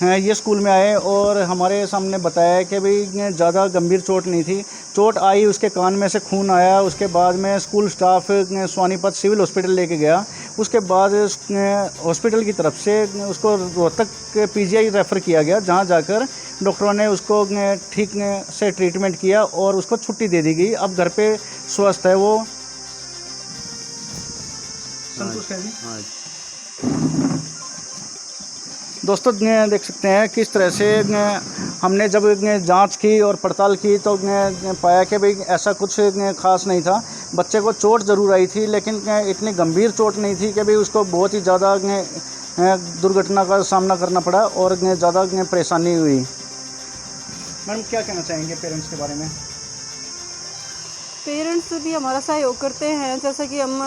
ये स्कूल में आए और हमारे सामने बताया कि भाई ज़्यादा गंभीर चोट नहीं थी। चोट आई, उसके कान में से खून आया, उसके बाद में school staff Sonipat civil hospital लेके गया। उसके बाद हॉस्पिटल की तरफ से उसको रोहतक पीजीआई रेफ़र किया गया, जहां जाकर डॉक्टरों ने उसको ठीक से ट्रीटमेंट किया और उसको छुट्टी दे दी गई। अब घर पे स्वस्थ है वो। संतुष्ट है जी? हाँ जी। दोस्तों देख सकते हैं किस तरह से हमने जब जांच की और पड़ताल की तो पाया कि भाई ऐसा कुछ खास नहीं था। बच्चे को चोट ज़रूर आई थी, लेकिन इतनी गंभीर चोट नहीं थी कि भाई उसको बहुत ही ज़्यादा दुर्घटना का सामना करना पड़ा और ज़्यादा परेशानी हुई। मैडम क्या कहना चाहेंगे पेरेंट्स के बारे में? पेरेंट्स भी हमारा सहयोग करते हैं, जैसे कि हम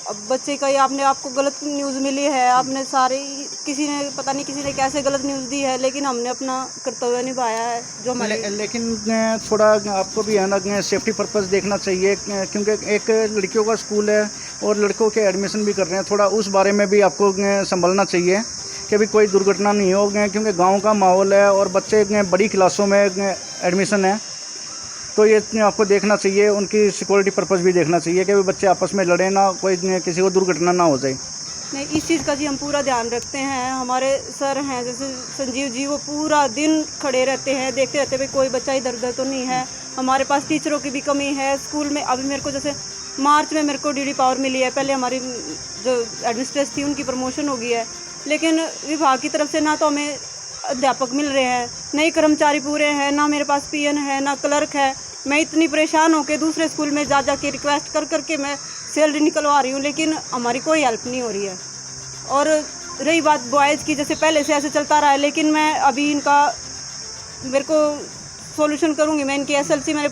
अब बच्चे का ही आपको गलत न्यूज़ मिली है, आपने सारे किसी ने पता नहीं किसी ने कैसे गलत न्यूज़ दी है, लेकिन हमने अपना कर्तव्य निभाया है जो हमारे। लेकिन थोड़ा आपको भी है ना सेफ्टी पर्पस देखना चाहिए, क्योंकि एक लड़कियों का स्कूल है और लड़कों के एडमिशन भी कर रहे हैं। थोड़ा उस बारे में भी आपको संभलना चाहिए कि भी कोई दुर्घटना नहीं हो, क्योंकि गांव का माहौल है और बच्चे बड़ी क्लासों में एडमिशन है, तो ये आपको देखना चाहिए। उनकी सिक्योरिटी पर्पस भी देखना चाहिए कि बच्चे आपस में लड़े ना, कोई किसी को दुर्घटना ना हो जाए। नहीं, इस चीज़ का जी हम पूरा ध्यान रखते हैं। हमारे सर हैं जैसे संजीव जी, वो पूरा दिन खड़े रहते हैं, देखते रहते भाई कोई बच्चा इधर उधर तो नहीं है। हमारे पास टीचरों की भी कमी है स्कूल में। अभी मेरे को जैसे मार्च में मेरे को डीडी पावर मिली है, पहले हमारी जो एडमिनिस्ट्रेटर थी उनकी प्रमोशन हो गई है, लेकिन विभाग की तरफ से ना तो हमें अध्यापक मिल रहे हैं, नए कर्मचारी पूरे हैं, ना मेरे पास पीएन है, ना क्लर्क है। मैं इतनी परेशान होकर दूसरे स्कूल में जा के रिक्वेस्ट कर करके मैं सैलरी निकलवा रही हूँ, लेकिन हमारी कोई हेल्प नहीं हो रही है। और रही बात बॉयज़ की, जैसे पहले से ऐसे चलता रहा है, लेकिन मैं अभी इनका मेरे को सॉल्यूशन करूँगी। मैं इनकी एसएलसी मैंने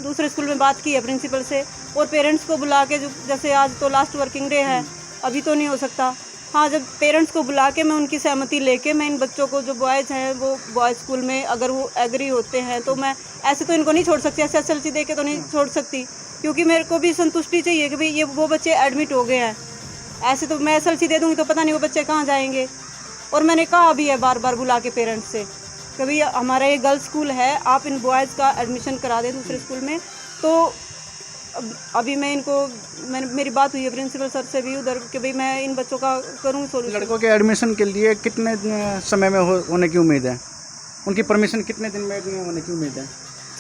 दूसरे स्कूल में बात की है प्रिंसिपल से, और पेरेंट्स को बुला के, जो जैसे आज तो लास्ट वर्किंग डे है, अभी तो नहीं हो सकता। हाँ, जब पेरेंट्स को बुला के मैं उनकी सहमति लेके मैं इन बच्चों को, जो बॉयज़ हैं वो बॉयज़ स्कूल में अगर वो एग्री होते हैं तो मैं ऐसे तो इनको नहीं छोड़ सकती, ऐसे एसएलसी दे के तो नहीं छोड़ सकती, क्योंकि मेरे को भी संतुष्टि चाहिए कि भाई ये वो बच्चे एडमिट हो गए हैं। ऐसे तो मैं एसएलसी दे दूँगी तो पता नहीं वो बच्चे कहाँ जाएंगे। और मैंने कहा भी है बार बार बुला के पेरेंट्स से कि भाई हमारा ये गर्ल्स स्कूल है, आप इन बॉयज़ का एडमिशन करा दें दूसरे स्कूल में। तो अभी मैं मेरी बात हुई है प्रिंसिपल सर से भी उधर कि भाई मैं इन बच्चों का करूँ सोल्यूशन। लड़कों के एडमिशन के लिए कितने समय में होने की उम्मीद है? उनकी परमिशन कितने दिन में होने की उम्मीद है?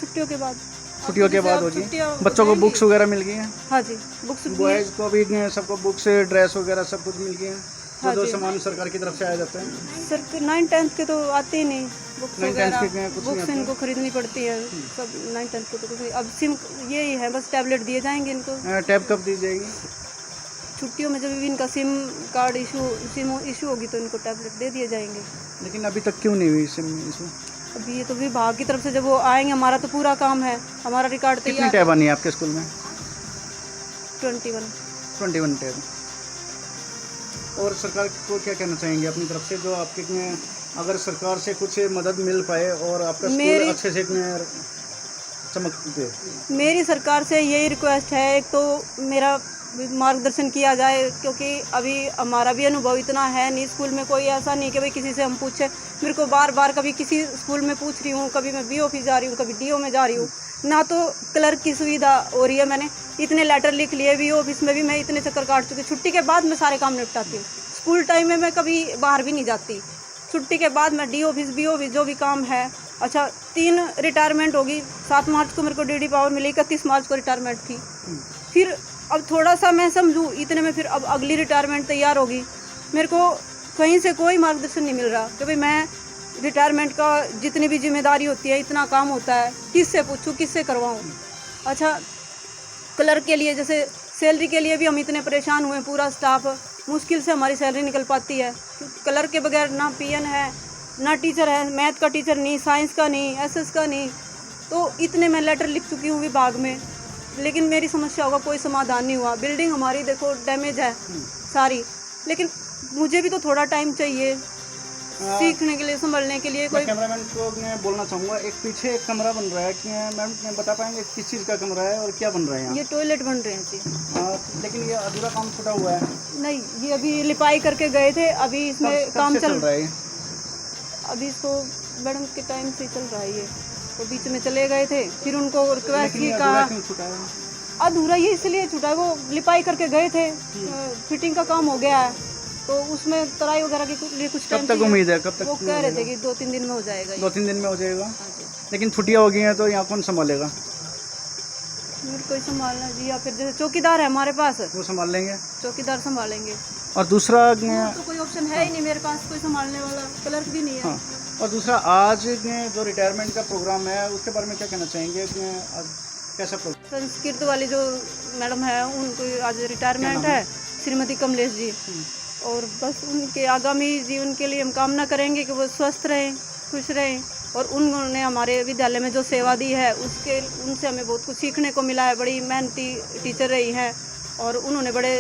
छुट्टियों के बाद। छुट्टियों के बाद होगी। बच्चों को बुक्स वगैरह मिल गई हैं? हाँ जी, बुक्स। बॉयज़ को भी सबको बुक्स, ड्रेस वगैरह सब कुछ मिल गई हैं? हाँ जो जी। सामान सरकार की तरफ से आया जाता है? सर 9-10 के तो आते ही नहीं, बुक्स 9-10 वगैरह के कुछ नहीं बुक्स आते? इनको खरीदनी पड़ती है सब। 9-10 के तो कुछ नहीं। अब सिम यही है, बस टैबलेट दिए जाएंगे इनको। टैब कब दी जाएगी? छुट्टियों में जब भी इनका सिम कार्ड इशू होगी तो इनको टैबलेट दे दिए जाएंगे। लेकिन अभी तक क्यों नहीं हुई सिम इशू? अभी ये तो विभाग की तरफ से जब वो आएंगे, हमारा तो पूरा काम है, हमारा रिकॉर्ड कितनी तैयार। टैब आनी है आपके स्कूल में? 21 टैब। और सरकार को क्या कहना चाहेंगे अपनी तरफ से, जो आपके अगर सरकार से कुछ मदद मिल पाए और आपका स्कूल अच्छे से चमक दे? मेरी सरकार से यही रिक्वेस्ट है, एक तो मेरा मार्गदर्शन किया जाए, क्योंकि अभी हमारा भी अनुभव इतना है नहीं, स्कूल में कोई ऐसा नहीं कि भाई किसी से हम पूछे। मेरे को बार बार कभी किसी स्कूल में पूछ रही हूँ, कभी मैं BO ऑफिस जा रही हूँ, कभी DO में जा रही हूँ, ना तो क्लर्क की सुविधा हो रही है। मैंने इतने लेटर लिख लिए, BO ऑफिस में भी मैं इतने चक्कर काट चुकी। छुट्टी के बाद मैं सारे काम निपटाती हूँ, स्कूल टाइम में मैं कभी बाहर भी नहीं जाती। छुट्टी के बाद मैं DO ऑफिस, BO ऑफिस जो भी काम है अच्छा 3 रिटायरमेंट होगी। 7 मार्च को मेरे को डीडी पावर मिली, 31 मार्च को रिटायरमेंट थी। फिर अब थोड़ा सा मैं समझूँ इतने में फिर अब अगली रिटायरमेंट तैयार होगी। मेरे को कहीं से कोई मार्गदर्शन नहीं मिल रहा कि भाई मैं रिटायरमेंट का जितनी भी जिम्मेदारी होती है, इतना काम होता है, किससे पूछूं, किससे करवाऊं। अच्छा क्लर्क के लिए जैसे सैलरी के लिए भी हम इतने परेशान हुए, पूरा स्टाफ मुश्किल से हमारी सैलरी निकल पाती है। क्लर्क के बगैर ना पीएन है, ना टीचर है, मैथ का टीचर नहीं, साइंस का नहीं, एसएस का नहीं। तो इतने मैं लेटर लिख चुकी हूँ विभाग में, लेकिन मेरी समस्या होगा कोई समाधान नहीं हुआ। बिल्डिंग हमारी देखो डैमेज है सारी, लेकिन मुझे भी तो थोड़ा टाइम चाहिए सीखने के लिए, संभलने के लिए। कोई कैमरामैन को मैं बोलना चाहूँगा, एक पीछे एक कमरा बन रहा है कि मैम बता पाएंगे किस चीज़ का कमरा है और क्या बन रहा है यहाँ? ये टॉयलेट बन रहे हैं जी। लेकिन ये अधूरा काम छूटा हुआ है। नहीं, ये अभी लिपाई करके गए थे, अभी इसमें काम चल रहा है। अभी इसको मैडम के टाइम से चल रहा है ये, तो बीच में चले गए थे, फिर उनको रिक्वेस्ट की, कहा अधूरा ये इसलिए छूटा है, वो लिपाई करके गए थे, फिटिंग का काम हो गया है, तो उसमें तराई वगैरह के लिए कुछ टाइम कब तक उम्मीद है, कब तक? वो कह रहे थे कि 2-3 दिन में हो जाएगा। 2-3 दिन में हो जाएगा। लेकिन छुट्टियाँ हो गई हैं तो यहाँ कौन संभालेगा? कोई संभालना जी, या फिर जैसे चौकीदार है हमारे पास, वो संभाल लेंगे, चौकीदार संभालेंगे। और दूसरा तो कोई ऑप्शन है ही नहीं मेरे पास, कोई संभालने वाला क्लर्क भी नहीं है। हाँ, और दूसरा आज जो रिटायरमेंट का प्रोग्राम है उसके बारे में क्या कहना चाहेंगे? कैसा प्रोग्राम? संस्कृत वाली जो मैडम है उनको आज रिटायरमेंट है, श्रीमती कमलेश जी, और बस उनके आगामी जीवन के लिए हम कामना करेंगे कि वो स्वस्थ रहें, खुश रहें। और उन्होंने हमारे विद्यालय में जो सेवा दी है उनसे हमें बहुत कुछ सीखने को मिला है। बड़ी मेहनती टीचर रही हैं और उन्होंने बड़े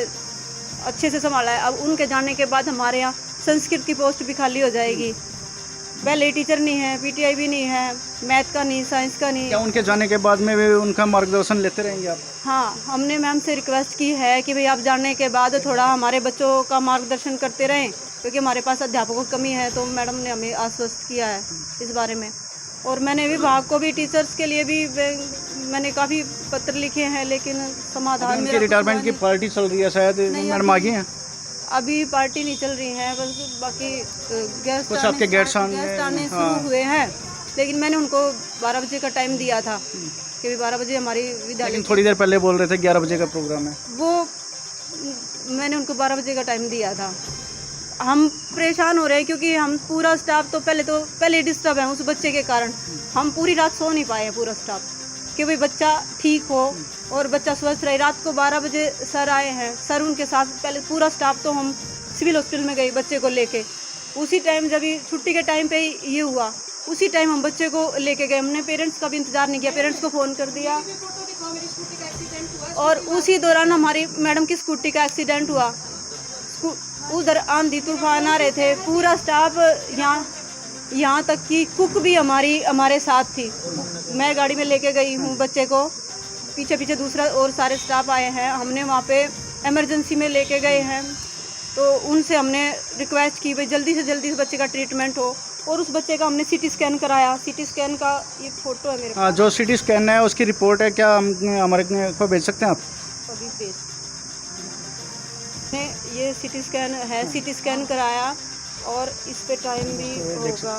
अच्छे से संभाला है। अब उनके जाने के बाद हमारे यहाँ संस्कृत की पोस्ट भी खाली हो जाएगी। पहले टीचर नहीं है, पीटीआई भी नहीं है, मैथ का नहीं, साइंस का नहीं। क्या उनके जाने के बाद में भी उनका मार्गदर्शन लेते रहेंगे आप? हाँ, हमने मैम से रिक्वेस्ट की है कि भाई आप जाने के बाद थोड़ा हमारे बच्चों का मार्गदर्शन करते रहें, क्योंकि हमारे पास अध्यापकों की कमी है। तो मैडम ने हमें आश्वस्त किया है इस बारे में। और मैंने विभाग को भी, टीचर्स के लिए भी मैंने काफ़ी पत्र लिखे हैं, लेकिन समाधान मेरा रिटायरमेंट की पार्टी चल रही है शायद, मैडम आ गई हैं? अभी पार्टी नहीं चल रही है, बस बाकी गेस्ट कुछ आपके गेस्ट आने शुरू हुए हैं, लेकिन मैंने उनको 12 बजे का टाइम दिया था कि 12 बजे हमारी विद्यालय। लेकिन थोड़ी देर पहले बोल रहे थे 11 बजे का प्रोग्राम है। वो मैंने उनको 12 बजे का टाइम दिया था। हम परेशान हो रहे हैं क्योंकि हम पूरा स्टाफ तो पहले डिस्टर्ब है उस बच्चे के कारण। हम पूरी रात सो नहीं पाए हैं पूरा स्टाफ, कि भाई बच्चा ठीक हो और बच्चा स्वस्थ रहे। रात को 12 बजे सर आए हैं, सर उनके साथ पहले पूरा स्टाफ, तो हम सिविल हॉस्पिटल में गए बच्चे को लेके। उसी टाइम जब छुट्टी के टाइम पे ये हुआ, उसी टाइम हम बच्चे को लेके गए। हमने पेरेंट्स का भी इंतज़ार नहीं किया, पेरेंट्स को फ़ोन कर दिया, और उसी दौरान हमारी मैडम की स्कूटी का एक्सीडेंट हुआ। उधर आंधी तूफान आ रहे थे, पूरा स्टाफ यहाँ तक कि कुक भी हमारे साथ थी। मैं गाड़ी में लेके गई हूँ बच्चे को, पीछे दूसरा और सारे स्टाफ आए हैं। हमने वहाँ पे इमरजेंसी में लेके गए हैं, तो उनसे हमने रिक्वेस्ट की भाई जल्दी से जल्दी बच्चे का ट्रीटमेंट हो। और उस बच्चे का हमने सीटी स्कैन कराया। सीटी स्कैन का ये फोटो है मेरे पास। जो सीटी स्कैन है उसकी रिपोर्ट है, क्या हम हमारे को भेज सकते हैं आप? अभी भेज। ये सीटी स्कैन है, सीटी स्कैन कराया और इस पे टाइम भी होगा।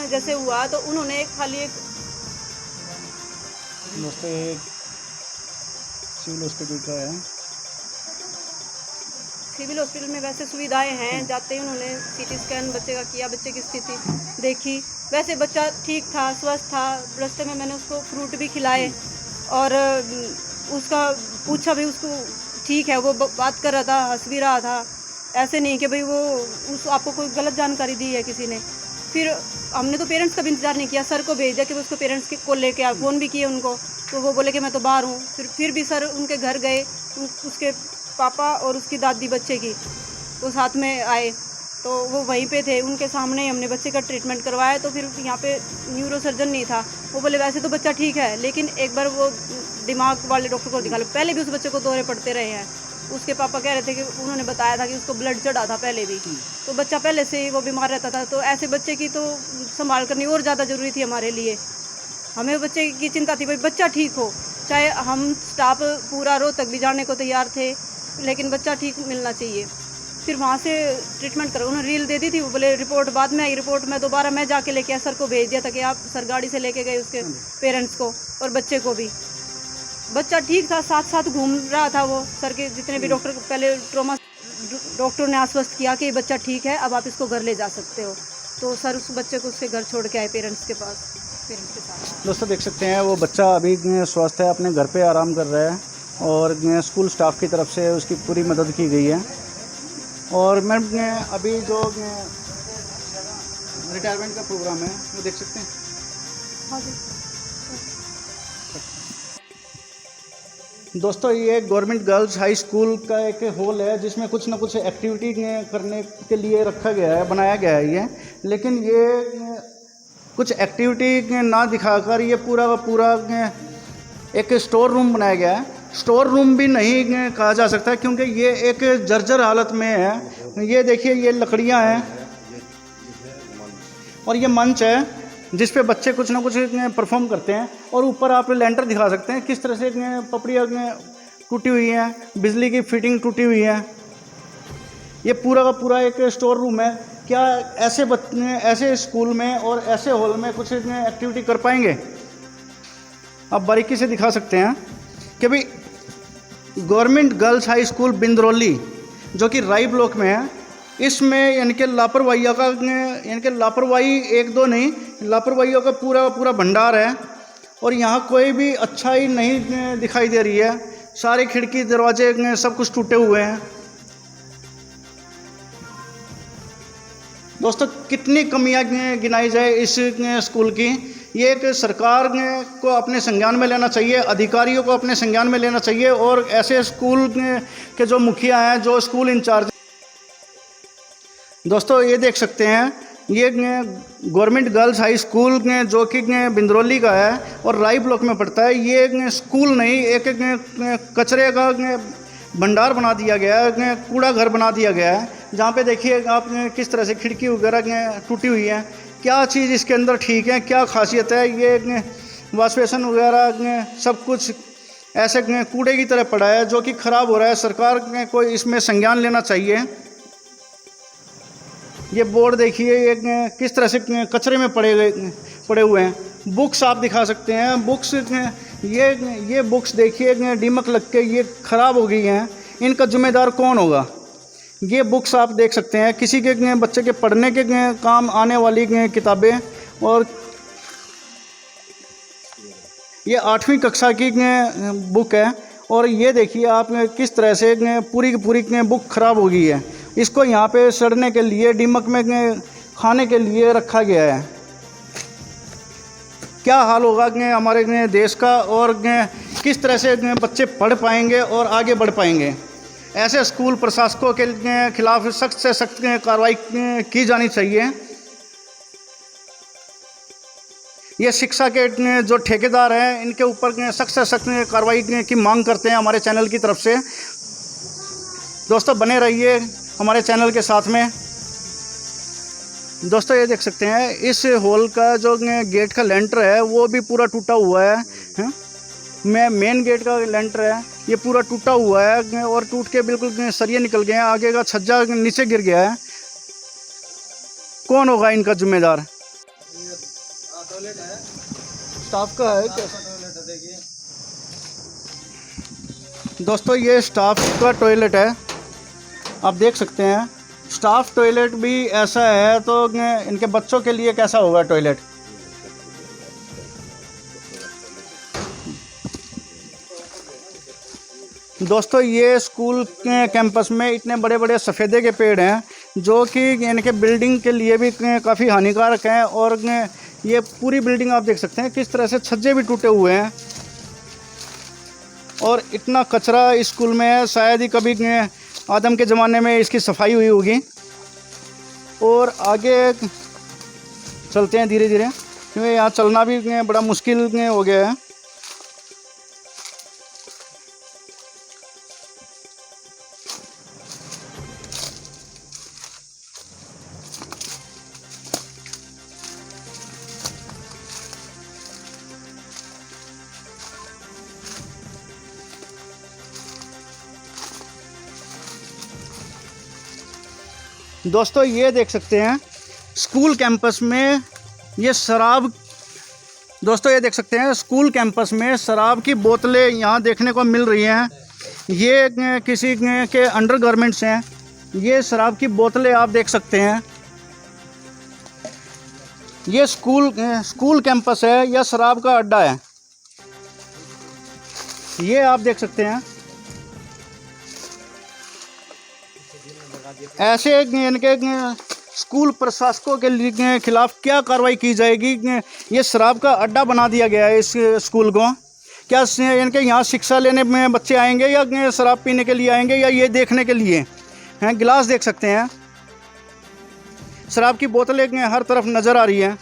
जैसे हुआ तो उन्होंने खाली एक सिविल हॉस्पिटल का है। सिविल हॉस्पिटल में वैसे सुविधाएं हैं। जाते ही उन्होंने सीटी स्कैन बच्चे का किया, बच्चे की स्थिति देखी। वैसे बच्चा ठीक था, स्वस्थ था। रास्ते में मैंने उसको फ्रूट भी खिलाए और उसका पूछा भी, उसको ठीक है, वो बात कर रहा था, हंस भी रहा था। ऐसे नहीं कि भाई वो आपको कोई गलत जानकारी दी है किसी ने। फिर हमने तो पेरेंट्स का भी इंतज़ार नहीं किया, सर को भेज दिया कि वो उसको पेरेंट्स को लेके आ। फ़ोन भी किए उनको, तो वो बोले कि मैं तो बाहर हूँ। फिर भी सर उनके घर गए, उसके पापा और उसकी दादी बच्चे की वो साथ में आए, तो वो वहीं पे थे। उनके सामने ही हमने बच्चे का ट्रीटमेंट करवाया। तो फिर यहाँ पे न्यूरो सर्जन नहीं था, वो बोले वैसे तो बच्चा ठीक है, लेकिन एक बार वो दिमाग वाले डॉक्टर को दिखा लो। पहले भी उस बच्चे को दौरे पड़ते रहे हैं। उसके पापा कह रहे थे कि उन्होंने बताया था कि उसको ब्लड चढ़ा था पहले भी, तो बच्चा पहले से ही वो बीमार रहता था। तो ऐसे बच्चे की तो संभाल करनी और ज़्यादा ज़रूरी थी हमारे लिए। हमें बच्चे की चिंता थी, भाई बच्चा ठीक हो। चाहे हम स्टाफ पूरा रोहतक भी जाने को तैयार थे, लेकिन बच्चा ठीक मिलना चाहिए। फिर वहाँ से ट्रीटमेंट करो। उन्होंने रील दे दी थी, वो बोले रिपोर्ट बाद में आई। रिपोर्ट में दोबारा मैं जाके लेके आया, सर को भेज दिया था कि आप सर गाड़ी से लेके गए उसके पेरेंट्स को और बच्चे को भी। बच्चा ठीक था, साथ साथ घूम रहा था वो। सर के जितने भी डॉक्टर, पहले ट्रॉमा डॉक्टर ने आश्वस्त किया कि बच्चा ठीक है, अब आप इसको घर ले जा सकते हो। तो सर उस बच्चे को उसके घर छोड़ के आए, पेरेंट्स के पास, पेरेंट्स के साथ। दोस्तों देख सकते हैं वो बच्चा अभी स्वस्थ है, अपने घर पे आराम कर रहा है और स्कूल स्टाफ की तरफ से उसकी पूरी मदद की गई है। और मैम अभी जो रिटायरमेंट का प्रोग्राम है वो देख सकते हैं। हाँ जी। दोस्तों ये गवर्नमेंट गर्ल्स हाई स्कूल का एक हॉल है जिसमें कुछ ना कुछ एक्टिविटी करने के लिए रखा गया है, बनाया गया है ये। लेकिन ये कुछ एक्टिविटी ना दिखाकर ये पूरा का पूरा एक स्टोर रूम बनाया गया है। स्टोर रूम भी नहीं कहा जा सकता क्योंकि ये एक जर्जर हालत में है। ये देखिए ये लकड़ियां हैं और ये मंच है जिस पे बच्चे कुछ ना कुछ परफॉर्म करते हैं। और ऊपर आप लेंटर दिखा सकते हैं किस तरह से पपड़ियाँ टूटी हुई हैं, बिजली की फिटिंग टूटी हुई है। ये पूरा का पूरा एक स्टोर रूम है। क्या ऐसे स्कूल में और ऐसे हॉल में कुछ एक्टिविटी कर पाएंगे? आप बारीकी से दिखा सकते हैं कि भाई गवर्नमेंट गर्ल्स हाई स्कूल बिंद्रौली जो कि राई ब्लॉक में है, इसमें इनके लापरवाहियों का लापरवाही एक दो नहीं, लापरवाहियों का पूरा भंडार है। और यहाँ कोई भी अच्छाई नहीं दिखाई दे रही है। सारे खिड़की दरवाजे सब कुछ टूटे हुए हैं। दोस्तों कितनी कमियाँ गिनाई जाए इस स्कूल की। ये एक सरकार को अपने संज्ञान में लेना चाहिए, अधिकारियों को अपने संज्ञान में लेना चाहिए। और ऐसे स्कूल के जो मुखिया हैं, जो स्कूल इंचार्ज, दोस्तों ये देख सकते हैं ये गवर्नमेंट गर्ल्स हाई स्कूल जो कि बिंद्रौली का है और राई ब्लॉक में पड़ता है। ये स्कूल नहीं, एक कचरे का भंडार बना दिया गया है, कूड़ा घर बना दिया गया है। जहाँ पे देखिए आप किस तरह से खिड़की वगैरह टूटी हुई है। क्या चीज़ इसके अंदर ठीक है, क्या खासियत है? ये वॉश बेसन वगैरह सब कुछ ऐसे कूड़े की तरह पड़ा है जो कि ख़राब हो रहा है। सरकार को इसमें संज्ञान लेना चाहिए। ये बोर्ड देखिए ये किस तरह से कचरे में पड़े हुए हैं। बुक्स आप दिखा सकते हैं। बुक्स ये बुक्स देखिए दीमक लग के ये ख़राब हो गई हैं। इनका जिम्मेदार कौन होगा? ये बुक्स आप देख सकते हैं किसी के बच्चे के पढ़ने के काम आने वाली किताबें। और ये 8वीं कक्षा की बुक है। और ये देखिए आप किस तरह से पूरी की पूरी बुक ख़राब हो गई है। इसको यहाँ पे सड़ने के लिए, दीमक में खाने के लिए रखा गया है। क्या हाल होगा हमारे देश का और किस तरह से बच्चे पढ़ पाएंगे और आगे बढ़ पाएंगे? ऐसे स्कूल प्रशासकों के खिलाफ सख्त से सख्त कार्रवाई की जानी चाहिए। ये शिक्षा के जो ठेकेदार हैं इनके ऊपर सख्त से सख्त कार्रवाई की मांग करते हैं हमारे चैनल की तरफ से। दोस्तों बने रहिए हमारे चैनल के साथ में। दोस्तों ये देख सकते हैं इस हॉल का जो गेट का लेंटर है वो भी पूरा टूटा हुआ है। मेन गेट का लेंटर है ये पूरा टूटा हुआ है और टूट के बिल्कुल सरिये निकल गए हैं। आगे का छज्जा नीचे गिर गया है। कौन होगा इनका जिम्मेदार? स्टाफ का है क्या? दोस्तों ये स्टाफ का टॉयलेट है, आप देख सकते हैं। स्टाफ टॉयलेट भी ऐसा है तो इनके बच्चों के लिए कैसा होगा टॉयलेट? दोस्तों ये स्कूल के कैंपस में इतने बड़े बड़े सफ़ेदे के पेड़ हैं जो कि इनके बिल्डिंग के लिए भी काफ़ी हानिकारक हैं। और ये पूरी बिल्डिंग आप देख सकते हैं किस तरह से छज्जे भी टूटे हुए हैं। और इतना कचरा इस स्कूल में है, शायद ही कभी आदम के ज़माने में इसकी सफाई हुई होगी। और आगे चलते हैं धीरे धीरे क्योंकि यहाँ चलना भी बड़ा मुश्किल हो गया है। दोस्तों ये देख सकते हैं स्कूल कैंपस में ये शराब, दोस्तों ये देख सकते हैं स्कूल कैंपस में शराब की बोतलें यहाँ देखने को मिल रही हैं। ये किसी के अंडरगारमेंट्स हैं। ये शराब की बोतलें आप देख सकते हैं। ये स्कूल कैंपस है या शराब का अड्डा है, ये आप देख सकते हैं। ऐसे इनके स्कूल प्रशासकों के खिलाफ क्या कार्रवाई की जाएगी? ये शराब का अड्डा बना दिया गया है इस स्कूल को। क्या इनके यहाँ शिक्षा लेने में बच्चे आएंगे या शराब पीने के लिए आएंगे या ये देखने के लिए हैं? गिलास देख सकते हैं, शराब की बोतलें हर तरफ नज़र आ रही हैं।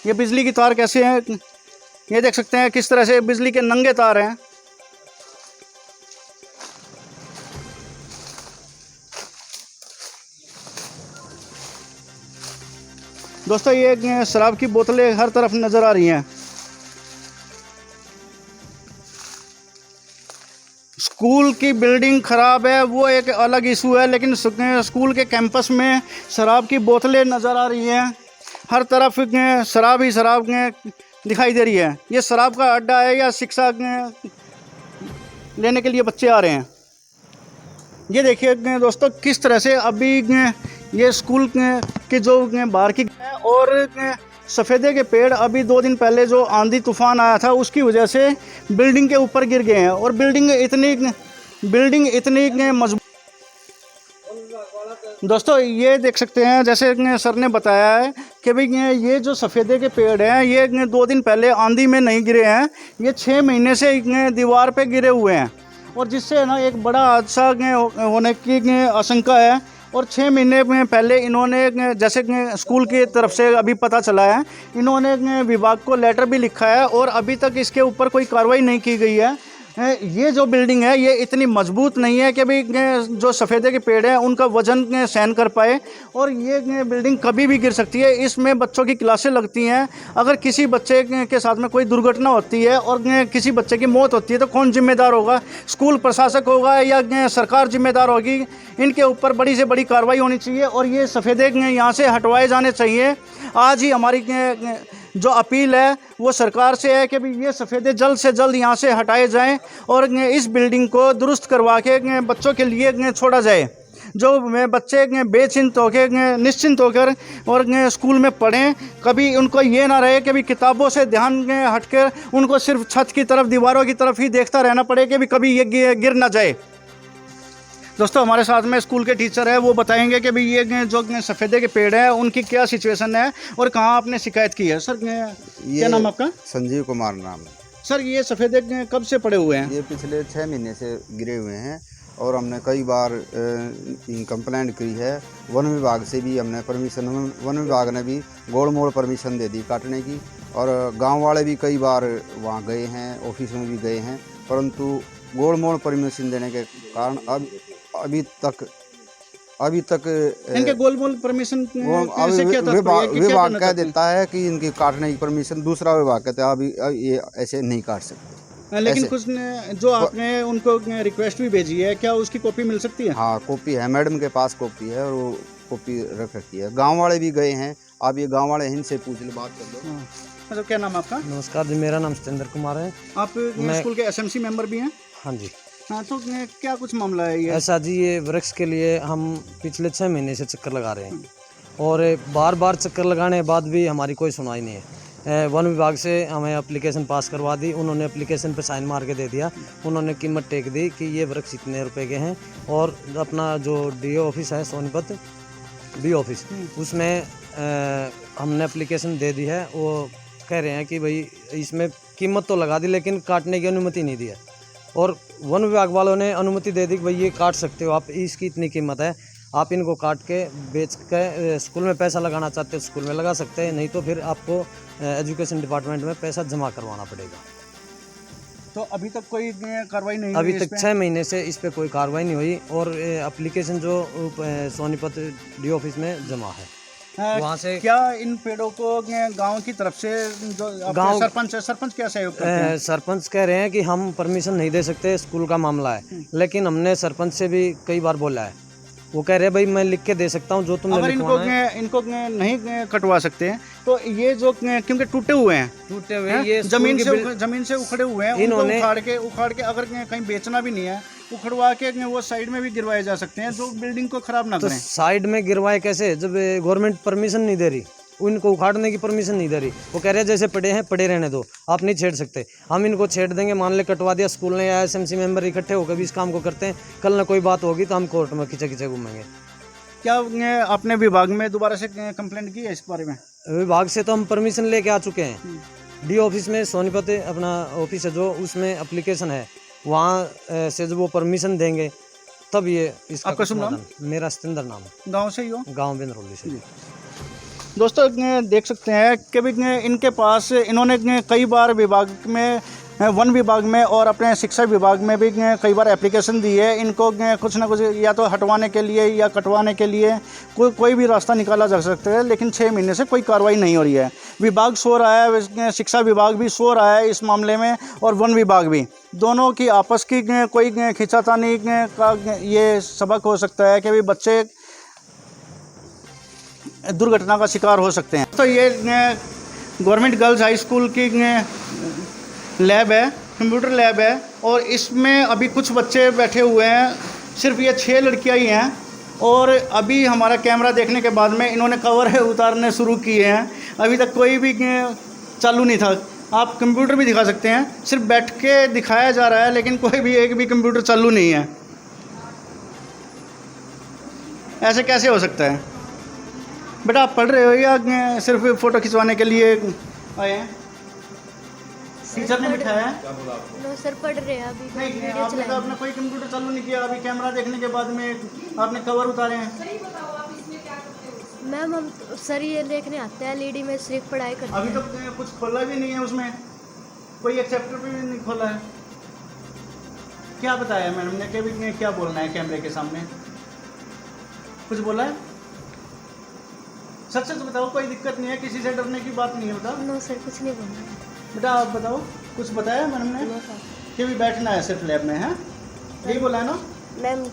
ये बिजली की तार कैसे हैं, ये देख सकते हैं किस तरह से बिजली के नंगे तार हैं। दोस्तों ये शराब की बोतलें हर तरफ नज़र आ रही हैं। स्कूल की बिल्डिंग ख़राब है वो एक अलग इशू है, लेकिन स्कूल के कैंपस में शराब की बोतलें नज़र आ रही हैं। हर तरफ शराब ही शराब दिखाई दे रही है। ये शराब का अड्डा है या शिक्षा लेने के लिए बच्चे आ रहे हैं? ये देखिए दोस्तों किस तरह से अभी ये स्कूल के जो बाहर की और सफ़ेदे के पेड़ अभी 2 दिन पहले जो आंधी तूफान आया था उसकी वजह से बिल्डिंग के ऊपर गिर गए हैं और बिल्डिंग इतनी मजबूत। दोस्तों ये देख सकते हैं जैसे सर ने बताया है कि भाई ये जो सफ़ेदे के पेड़ हैं ये 2 दिन पहले आंधी में नहीं गिरे हैं, ये 6 महीने से दीवार पे गिरे हुए हैं और जिससे ना एक बड़ा हादसा होने की आशंका है। और 6 महीने में पहले इन्होंने जैसे स्कूल की तरफ से अभी पता चला है, इन्होंने विभाग को लेटर भी लिखा है और अभी तक इसके ऊपर कोई कार्रवाई नहीं की गई है। ये जो बिल्डिंग है ये इतनी मजबूत नहीं है कि भाई जो सफ़ेदे के पेड़ हैं उनका वज़न सहन कर पाए और ये बिल्डिंग कभी भी गिर सकती है। इसमें बच्चों की क्लासें लगती हैं, अगर किसी बच्चे के साथ में कोई दुर्घटना होती है और किसी बच्चे की मौत होती है तो कौन जिम्मेदार होगा? स्कूल प्रशासक होगा या सरकार जिम्मेदार होगी? इनके ऊपर बड़ी से बड़ी कार्रवाई होनी चाहिए और ये सफ़ेदे यहाँ से हटवाए जाने चाहिए। आज ही हमारी जो अपील है वो सरकार से है कि भाई ये सफ़ेदे जल्द से जल्द यहाँ से हटाए जाएं और इस बिल्डिंग को दुरुस्त करवा के बच्चों के लिए छोड़ा जाए। जो बच्चे बेचिंत होकर निश्चिंत होकर और स्कूल में पढ़ें, कभी उनको ये ना रहे कि भाई किताबों से ध्यान हटकर उनको सिर्फ छत की तरफ, दीवारों की तरफ ही देखता रहना पड़े कि भाई कभी ये गिर ना जाए। दोस्तों हमारे साथ में स्कूल के टीचर है, वो बताएंगे कि भाई ये जो सफ़ेदे के पेड़ है उनकी क्या सिचुएशन है और कहाँ आपने शिकायत की है। सर क्या नाम आपका? संजीव कुमार नाम है सर। ये सफ़ेदे कब से पड़े हुए हैं? ये पिछले 6 महीने से गिरे हुए हैं और हमने कई बार कंप्लेंट की है। वन विभाग से भी हमने परमिशन, वन विभाग ने भी गोल मोड़ परमिशन दे दी काटने की और गांव वाले भी कई बार वहां गए हैं, ऑफिस में भी गए हैं, परंतु गोल मोड़ परमिशन देने के कारण अभी तक इनके गोल मोड़ परमिशन से क्या विभाग कह देता है कि इनकी काटने की परमिशन, दूसरा विभाग कहता है अभी ये ऐसे नहीं काट सकते। लेकिन कुछ ने जो आपने उनको रिक्वेस्ट भी भेजी है, क्या उसकी कॉपी मिल सकती है? हाँ कॉपी है, मैडम के पास कॉपी है और वो कॉपी रख रखी है। गांव वाले भी गए हैं, आप ये गांव वाले इनसे पूछ लो, बात कर लो। अच्छा क्या नाम आपका? नमस्कार जी, मेरा नाम सतेंद्र कुमार है। आप स्कूल के एसएमसी मेंबर भी हैं? हाँ जी। हाँ तो क्या कुछ मामला है ये? ऐसा जी, ये वृक्ष के लिए हम पिछले 6 महीने से चक्कर लगा रहे हैं और बार बार चक्कर लगाने के बाद भी हमारी कोई सुनवाई नहीं है। वन विभाग से हमें एप्लीकेशन पास करवा दी, उन्होंने एप्लीकेशन पे साइन मार के दे दिया, उन्होंने कीमत टेक दी कि ये वृक्ष इतने रुपए के हैं और अपना जो डीओ ऑफिस है सोनीपत बी ऑफिस, उसमें हमने एप्लीकेशन दे दी है। वो कह रहे हैं कि भाई इसमें कीमत तो लगा दी लेकिन काटने की अनुमति नहीं दी है और वन विभाग वालों ने अनुमति दे दी कि भाई ये काट सकते हो आप, इसकी इतनी कीमत है, आप इनको काट के बेच के स्कूल में पैसा लगाना चाहते हो स्कूल में लगा सकते हैं, नहीं तो फिर आपको एजुकेशन डिपार्टमेंट में पैसा जमा करवाना पड़ेगा। तो अभी तक कोई कार्रवाई नहीं? अभी तक 6 महीने से इस पर कोई कार्रवाई नहीं हुई और एप्लीकेशन जो सोनीपत डी ऑफिस में जमा है। वहाँ से क्या इन पेड़ों को गांव की तरफ से जो आपके सरपंच क्या सहयोग करते हैं? सरपंच कह रहे हैं कि हम परमिशन नहीं दे सकते, स्कूल का मामला है, लेकिन हमने सरपंच से भी कई बार बोला है। वो कह रहे हैं भाई मैं लिख के दे सकता हूँ जो तुमने अगर इनको नहीं कटवा सकते हैं तो ये जो क्योंकि टूटे हुए हैं, टूटे हुए ये जमीन से उखड़े हुए हैं, इन्होंने उखाड़ के अगर कहीं बेचना भी नहीं है, उखड़वा के वो साइड में भी गिरवाए जा सकते हैं जो बिल्डिंग को खराब ना करें। साइड में गिरवाए कैसे जब गवर्नमेंट परमिशन नहीं दे रही, उनको उखाड़ने की परमिशन नहीं दे रही। वो कह रहे हैं जैसे पड़े हैं पड़े रहने दो, आप नहीं छेड़ सकते। हम इनको छेड़ देंगे, मान ले कटवा दिया, स्कूल ने या एसएमसी मेंबर इकट्ठे होकर भी इस काम को करते हैं, कल ना कोई बात होगी तो हम कोर्ट में खींचे घूमेंगे। क्या अपने विभाग में दोबारा से कंप्लेंट की है इस बारे में? विभाग से तो हम परमिशन लेके आ चुके हैं। डी ऑफिस में सोनीपत अपना ऑफिस है जो, उसमें एप्लीकेशन है, वहाँ से जब वो परमिशन देंगे तब ये इसका आपका शुभ नाम? मेरा सतेंद्र नाम है। गांव से ही हो? गांव बिंद्रौली से। दोस्तों देख सकते हैं कि भी इनके पास इन्होंने कई बार विभाग में, वन विभाग में और अपने शिक्षा विभाग में भी कई बार एप्लीकेशन दी है। इनको कुछ ना कुछ या तो हटवाने के लिए या कटवाने के लिए कोई भी रास्ता निकाला जा सकता है, लेकिन 6 महीने से कोई कार्रवाई नहीं हो रही है। विभाग सो रहा है, शिक्षा विभाग भी सो रहा है इस मामले में, और वन विभाग भी। दोनों की आपस की कोई खींचातानी का ये सबक हो सकता है कि भाई बच्चे दुर्घटना का शिकार हो सकते हैं। तो ये गवर्नमेंट गर्ल्स हाई स्कूल की लैब है, कंप्यूटर लैब है, और इसमें अभी कुछ बच्चे बैठे हुए हैं। सिर्फ ये 6 लड़कियां ही हैं, और अभी हमारा कैमरा देखने के बाद में इन्होंने कवर उतारने शुरू किए हैं। अभी तक कोई भी चालू नहीं था। आप कंप्यूटर भी दिखा सकते हैं, सिर्फ बैठ के दिखाया जा रहा है, लेकिन कोई भी एक भी कंप्यूटर चालू नहीं है। ऐसे कैसे हो सकता है? बेटा आप पढ़ रहे हो या सिर्फ फ़ोटो खिंचवाने के लिए आए हैं? टीचर ने बिठाया है? नो सर, पढ़ रहे हैं अभी। नहीं, आपने तो अपना कोई कंप्यूटर चालू नहीं किया। अभी कैमरा देखने के बाद में आपने कवर उतारे हैं। मैम हम सर ये देखने आते हैं, एलईडी में सिर्फ पढ़ाई करते अभी हैं। तो कुछ खोला भी नहीं है उसमें, कोई एक चैप्टर भी नहीं खोला है। क्या बताया मैडम ने कि क्या बोलना है कैमरे के सामने? कुछ बोला है? सच सच बताओ, कोई दिक्कत नहीं है, किसी से डरने की बात नहीं है। बताओ। नो सर, कुछ नहीं बोलना। बेटा आप बताओ, कुछ बताया मैडम ने? No sir. कि भी बैठना है सिर्फ लैब में, है यही बोला है ना? मैम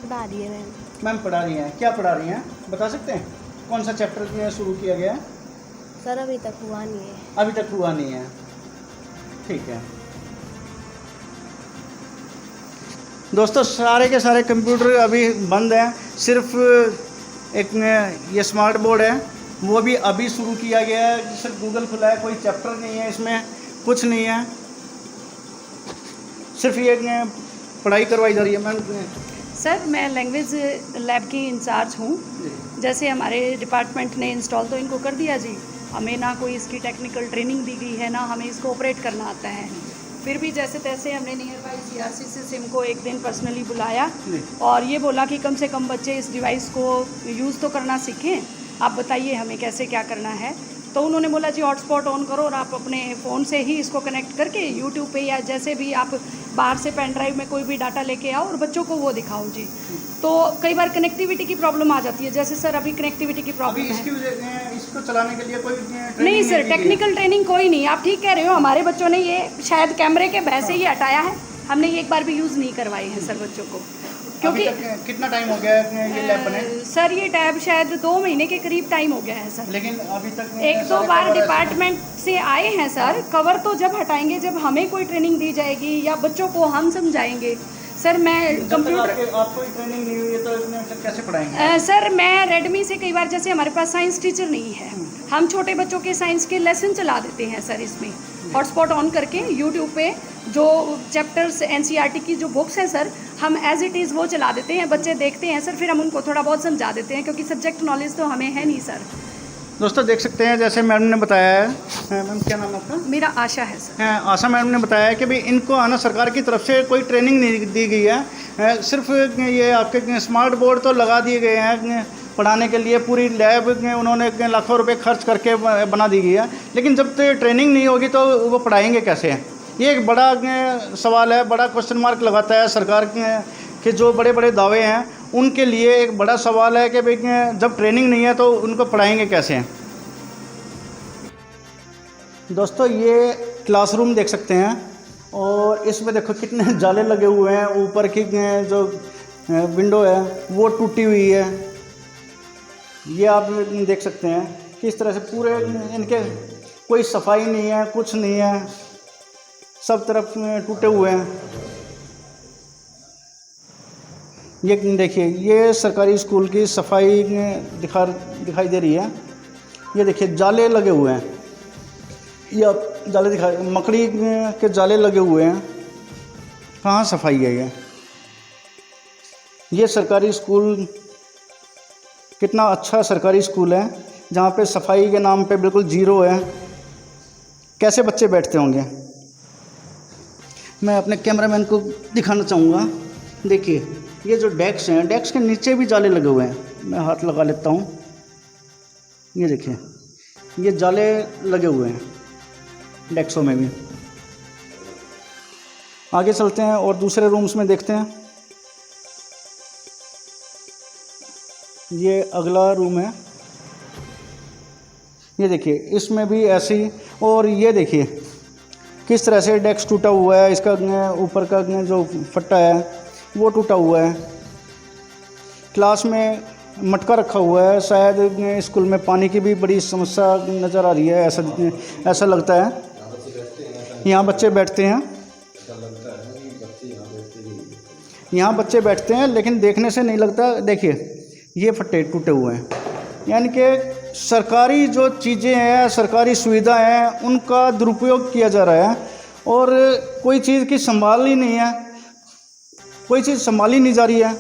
पढ़ा रही है। मैम पढ़ा रही हैं, क्या पढ़ा रही हैं बता सकते हैं? कौन सा चैप्टर शुरू किया गया है? सर अभी तक हुआ नहीं है। अभी तक हुआ नहीं है, ठीक है। दोस्तों सारे के सारे कंप्यूटर अभी बंद हैं, सिर्फ एक ये स्मार्ट बोर्ड है, वो भी अभी शुरू किया गया है। सिर्फ गूगल खुला है, कोई चैप्टर नहीं है इसमें, कुछ नहीं है, सिर्फ ये पढ़ाई करवाई जा रही है। मैम सर मैं लैंग्वेज लैब की इंचार्ज हूँ। जैसे हमारे डिपार्टमेंट ने इंस्टॉल तो इनको कर दिया जी, हमें ना कोई इसकी टेक्निकल ट्रेनिंग दी गई है, ना हमें इसको ऑपरेट करना आता है। फिर भी जैसे तैसे हमने नियर बाई CRC से सिम को एक दिन पर्सनली बुलाया और ये बोला कि कम से कम बच्चे इस डिवाइस को यूज़ तो करना सीखें, आप बताइए हमें कैसे क्या करना है। तो उन्होंने बोला जी हॉटस्पॉट ऑन करो और आप अपने फ़ोन से ही इसको कनेक्ट करके यूट्यूब पे या जैसे भी आप बाहर से पेन ड्राइव में कोई भी डाटा लेके आओ और बच्चों को वो दिखाओ जी। तो कई बार कनेक्टिविटी की प्रॉब्लम आ जाती है, जैसे सर अभी कनेक्टिविटी की प्रॉब्लम है। इसको चलाने के लिए कोई नहीं सर, टेक्निकल ट्रेनिंग कोई नहीं। आप ठीक कह रहे हो, हमारे बच्चों ने ये शायद कैमरे के भय से ही हटाया है, हमने ये एक बार भी यूज़ नहीं करवाए हैं सर बच्चों को। क्योंकि कितना टाइम हो गया है ये लैब बने? सर ये टैब शायद 2 महीने के करीब टाइम हो गया है सर, लेकिन अभी तक 1-2 बार डिपार्टमेंट से आए हैं सर। कवर तो जब हटाएंगे जब हमें कोई ट्रेनिंग दी जाएगी या बच्चों को हम समझाएंगे। सर मैं कंप्यूटर, आपको ट्रेनिंग नहीं हुई है तो कैसे पढ़ाएंगे? सर मैं रेडमी से कई बार, जैसे हमारे पास साइंस टीचर नहीं है, हम छोटे बच्चों के साइंस के लेसन चला देते हैं सर इसमें हॉटस्पॉट ऑन करके। यूट्यूब पे जो चैप्टर्स NCERT की जो बुक्स हैं सर, हम एज इट इज़ वो चला देते हैं, बच्चे देखते हैं सर, फिर हम उनको थोड़ा बहुत समझा देते हैं क्योंकि सब्जेक्ट नॉलेज तो हमें है नहीं सर। दोस्तों देख सकते हैं जैसे मैडम ने बताया है, मैम क्या नाम है आपका? मेरा आशा है सर। आशा मैडम ने बताया है कि भाई इनको आना सरकार की तरफ से कोई ट्रेनिंग नहीं दी गई है। सिर्फ ये आपके स्मार्ट बोर्ड तो लगा दिए गए हैं पढ़ाने के लिए, पूरी लैब उन्होंने लाखों रुपए खर्च करके बना दी गई है, लेकिन जब तक ट्रेनिंग नहीं होगी तो वो पढ़ाएंगे कैसे? ये एक बड़ा सवाल है, बड़ा क्वेश्चन मार्क लगाता है सरकार के जो बड़े बड़े दावे हैं उनके लिए एक बड़ा सवाल है कि भाई जब ट्रेनिंग नहीं है तो उनको पढ़ाएंगे कैसे। दोस्तों ये क्लासरूम देख सकते हैं और इसमें देखो कितने जाले लगे हुए हैं। ऊपर की जो विंडो है वो टूटी हुई है। ये आप देख सकते हैं किस तरह से पूरे इनके कोई सफाई नहीं है, कुछ नहीं है, सब तरफ टूटे हुए हैं। ये देखिए ये सरकारी स्कूल की सफाई दिखाई दे रही है। ये देखिए जाले लगे हुए हैं, ये आप जाले दिखा, मकड़ी के जाले लगे हुए हैं। कहाँ सफाई है ये सरकारी स्कूल कितना अच्छा सरकारी स्कूल है जहाँ पे सफाई के नाम पे बिल्कुल जीरो है। कैसे बच्चे बैठते होंगे। मैं अपने कैमरामैन को दिखाना चाहूँगा। देखिए ये जो डेस्क हैं, डेस्क के नीचे भी जाले लगे हुए हैं। मैं हाथ लगा लेता हूँ। ये देखिए ये जाले लगे हुए हैं डेस्कों में भी। आगे चलते हैं और दूसरे रूम्स में देखते हैं। ये अगला रूम है। ये देखिए इसमें भी ऐसी, और ये देखिए किस तरह से डेस्क टूटा हुआ है। इसका ऊपर का जो फट्टा है वो टूटा हुआ है। क्लास में मटका रखा हुआ है। शायद स्कूल में पानी की भी बड़ी समस्या नज़र आ रही है, ऐसा लगता है। यहाँ बच्चे बैठते हैं, यहाँ बच्चे बैठते हैं, लेकिन देखने से नहीं लगता। देखिए ये फट्टे टूटे हुए हैं। यानी कि सरकारी जो चीज़ें हैं, सरकारी सुविधा हैं, उनका दुरुपयोग किया जा रहा है और कोई चीज़ की संभाल ही नहीं है, कोई चीज़ संभाली नहीं जा रही है।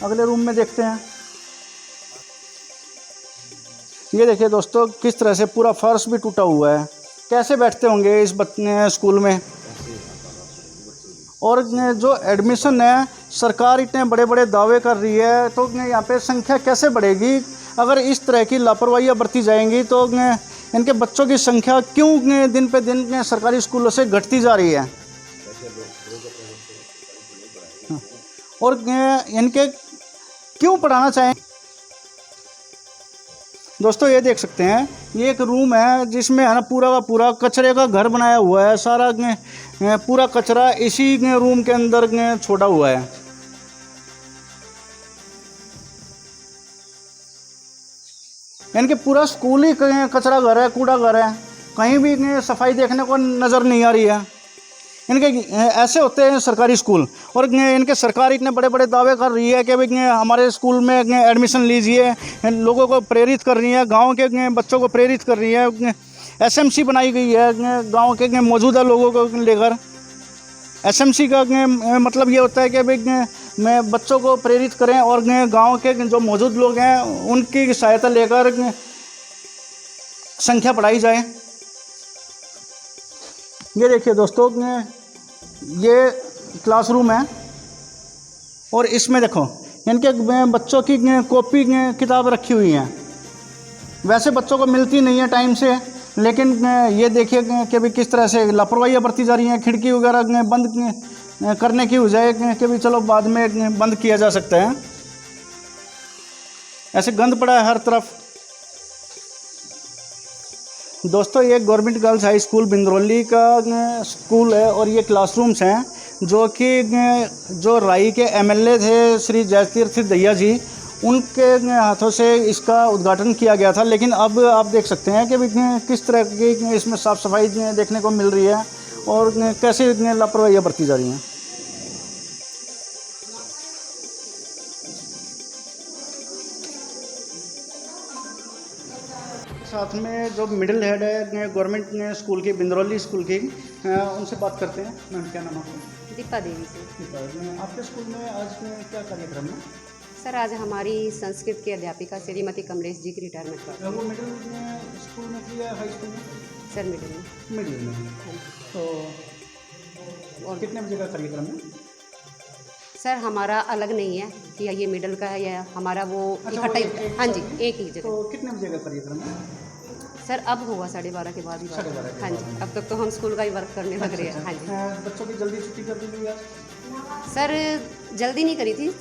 अगले रूम में देखते हैं। ये देखिए दोस्तों किस तरह से पूरा फर्श भी टूटा हुआ है। कैसे बैठते होंगे इस स्कूल में। और जो एडमिशन है, सरकार इतने बड़े बड़े दावे कर रही है, तो यहाँ पे संख्या कैसे बढ़ेगी। अगर इस तरह की लापरवाहियाँ बरती जाएंगी तो इनके बच्चों की संख्या क्यों दिन पे दिन सरकारी स्कूलों से घटती जा रही है। और इनके क्यों पढ़ाना चाहें। दोस्तों ये देख सकते हैं ये एक रूम है जिसमें है ना पूरा का पूरा कचरे का घर बनाया हुआ है। सारा पूरा कचरा इसी रूम के अंदर छोड़ा हुआ है। इनके पूरा स्कूल ही कचरा घर है, कूड़ा घर है। कहीं भी सफाई देखने को नज़र नहीं आ रही है। इनके ऐसे होते हैं सरकारी स्कूल। और इनके सरकार इतने बड़े बड़े दावे कर रही है कि भाई हमारे स्कूल में एडमिशन लीजिए, लोगों को प्रेरित कर रही है, गांव के बच्चों को प्रेरित कर रही है। एसएमसी बनाई गई है गांव के मौजूदा लोगों को लेकर। एसएमसी का मतलब ये होता है कि भाई मैं बच्चों को प्रेरित करें और गांव के जो मौजूद लोग हैं उनकी सहायता लेकर संख्या बढ़ाई जाए। ये देखिए दोस्तों ये क्लासरूम है और इसमें देखो इनके बच्चों की कॉपी किताब रखी हुई हैं। वैसे बच्चों को मिलती नहीं है टाइम से, लेकिन ये देखिए कि भाई किस तरह से लापरवाहियाँ बरती जा रही हैं। खिड़की वगैरह बंद करने की बजाय कि भाई चलो बाद में बंद किया जा सकता है। ऐसे गंद पड़ा है हर तरफ। दोस्तों ये गवर्नमेंट गर्ल्स हाई स्कूल बिंद्रोली का स्कूल है और ये क्लासरूम्स हैं जो राई के एमएलए थे श्री जयतीर्थ दहिया जी, उनके हाथों से इसका उद्घाटन किया गया था। लेकिन अब आप देख सकते हैं कि किस तरह की इसमें साफ़ सफाई देखने को मिल रही है और कैसे लापरवाहियाँ बरती जा रही हैं। साथ में जो मिडिल हेड है गवर्नमेंट स्कूल की, बिंद्रोली स्कूल की, उनसे बात करते हैं। मैम क्या नाम आपका? दीपा देवी से। दीपा, आपके स्कूल में आज क्या कार्यक्रम है? सर आज हमारी संस्कृत की अध्यापिका श्रीमती कमलेश जी की रिटायरमेंट पार्टी। वो मिडिल स्कूल में थी या हाई स्कूल में? सर मिडिल में। मिडिल में। तो और कितने बजे का कार्यक्रम है? सर हमारा अलग नहीं है कि ये मिडिल का है या हमारा वो इकट्ठा ही। हाँ जी एक ही जगह। तो कितने बजे का कार्यक्रम है? सर अब होगा 12:30 के बाद ही। 12:30 हाँ जी अब तक तो हम स्कूल का ही वर्क करने लग रहे हैं। हाँ जी बच्चों की जल्दी छुट्टी कर दी गई आज? सर जल्दी नहीं करी थी,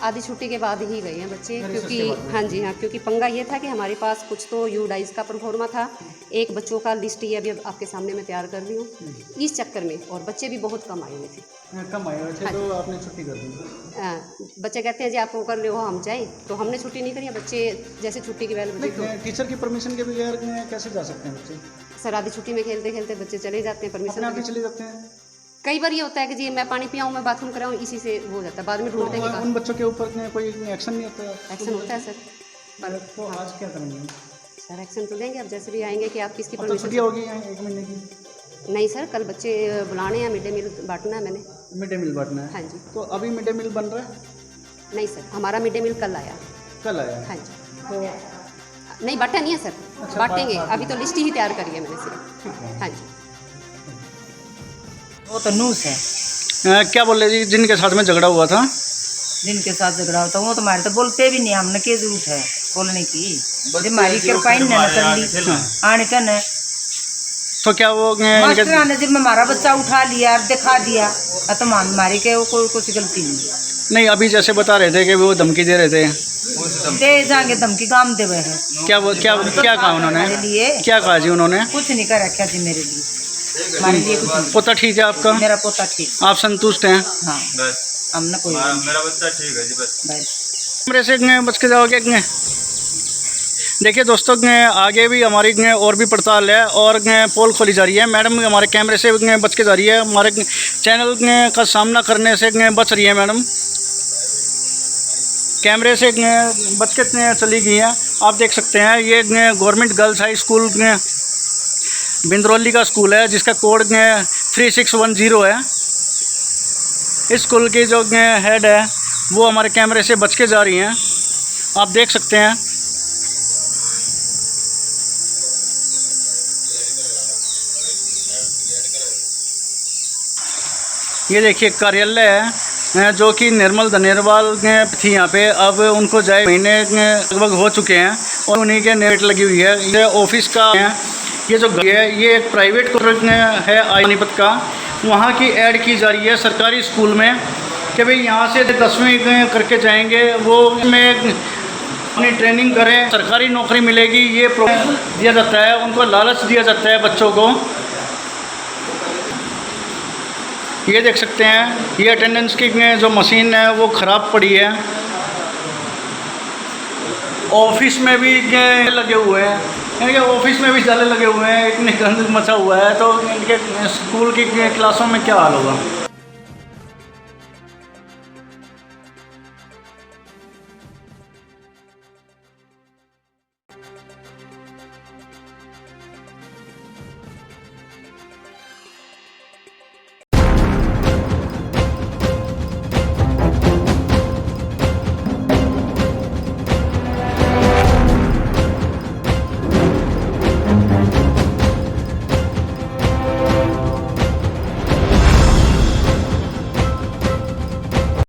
आधी छुट्टी के बाद ही गए हैं बच्चे, क्योंकि हाँ जी हाँ, क्योंकि पंगा ये था कि हमारे पास कुछ तो यूडाइज का प्रोफॉर्मा था, एक बच्चों का लिस्ट ये अभी आपके सामने मैं तैयार कर रही हूँ इस चक्कर में, और बच्चे भी बहुत कम आए हुए थे। कम आए हुए थे तो आपने छुट्टी कर दी। बच्चे कहते हैं जी आप वो कर ले हो हम जाए, तो हमने छुट्टी नहीं करी। बच्चे जैसे छुट्टी की बेल बजी तो टीचर की परमिशन के बगैर कैसे जा सकते हैं बच्चे? सर आधी छुट्टी में खेलते खेलते बच्चे चले जाते हैं, परमिशन अपने आप ही चले जाते हैं। कई बार ये होता है कि जी मैं पानी पियाऊँ, मैं बाथरूम कराऊँ, इसी से हो जाता है, बाद में ढूंढते हैं उन बच्चों के ऊपर कोई एक्शन नहीं होता? एक्शन होता है सर। पर तो आज क्या करेंगे सर? एक्शन तो देंगे, अब जैसे भी आएंगे कि आप किसकी तो परमिशन। छुट्टी होगी 1 महीने की? नहीं सर, कल बच्चे बुलाने हैं, मिड डे मील बांटना है मैंने। मिड डे मील बांटना है? हाँ जी। तो अभी मिड डे मील बन रहा है? नहीं सर, हमारा मिड डे मील कल आया। कल आया? हाँ जी। तो नहीं बांटा नहीं है सर, बांटेंगे, अभी तो लिस्ट ही तैयार करी है मैंने सिर्फ। हाँ जी। वो तो नूस है। क्या बोल रहे जी, जिनके साथ में झगड़ा हुआ था? जिनके साथ झगड़ा होता वो तो हमारे तो बोलते भी नहीं, हमने क्या जरूरत है बोलने की, हमारी कृपाई ने कर ली आने का न। तो क्या वो मास्टर ने जब हमारा बच्चा उठा लिया और दिखा दिया, तो हमारी के कोई कुछ गलती नहीं। अभी जैसे बता रहे थे कि वो धमकी दे रहे थे, दे जाएंगे धमकी, काम दे हुए हैं। क्या कहा उन्होंने? लिए क्या कहा जी उन्होंने? कुछ नहीं कर रखा जी मेरे लिए, हमारे लिए कुछ नहीं। पोता ठीक है आपका? मेरा पोता ठीक, आप संतुष्ट हैं? हाँ हमने कोई मेरा बच्चा ठीक है जी, बस। कैमरे से बच के जाओगे? देखिए दोस्तों, आगे भी हमारी और भी पड़ताल है और पोल खोली जा रही है। मैडम हमारे कैमरे से बच के जा रही है, हमारे चैनल का सामना करने से बच रही है मैडम, कैमरे से बच के चली गई हैं। आप देख सकते हैं ये गवर्नमेंट गर्ल्स हाई स्कूल बिंद्रौली का स्कूल है, जिसका कोड 3610 है। इस स्कूल की जो हेड है वो हमारे कैमरे से बच के जा रही हैं, आप देख सकते हैं। ये देखिए कार्यालय है जो कि निर्मल धनेरवाल थी यहाँ पे, अब उनको जाए महीने लगभग हो चुके हैं और उन्हीं के नेट लगी हुई है। ये ऑफिस का है, ये जो है ये एक प्राइवेट है पानीपत का, वहाँ की ऐड की जा रही है सरकारी स्कूल में कि भाई यहाँ से 10वीं करके जाएंगे, वो में अपनी ट्रेनिंग करें, सरकारी नौकरी मिलेगी, ये दिया जाता है उनको, लालच दिया जाता है बच्चों को। ये देख सकते हैं ये अटेंडेंस की जो मशीन है वो ख़राब पड़ी है। ऑफिस में भी लगे हुए हैं, इनके ऑफिस में भी जाले लगे हुए हैं, इतने गंद मचा हुआ है, तो इनके स्कूल की क्लासों में क्या हाल होगा।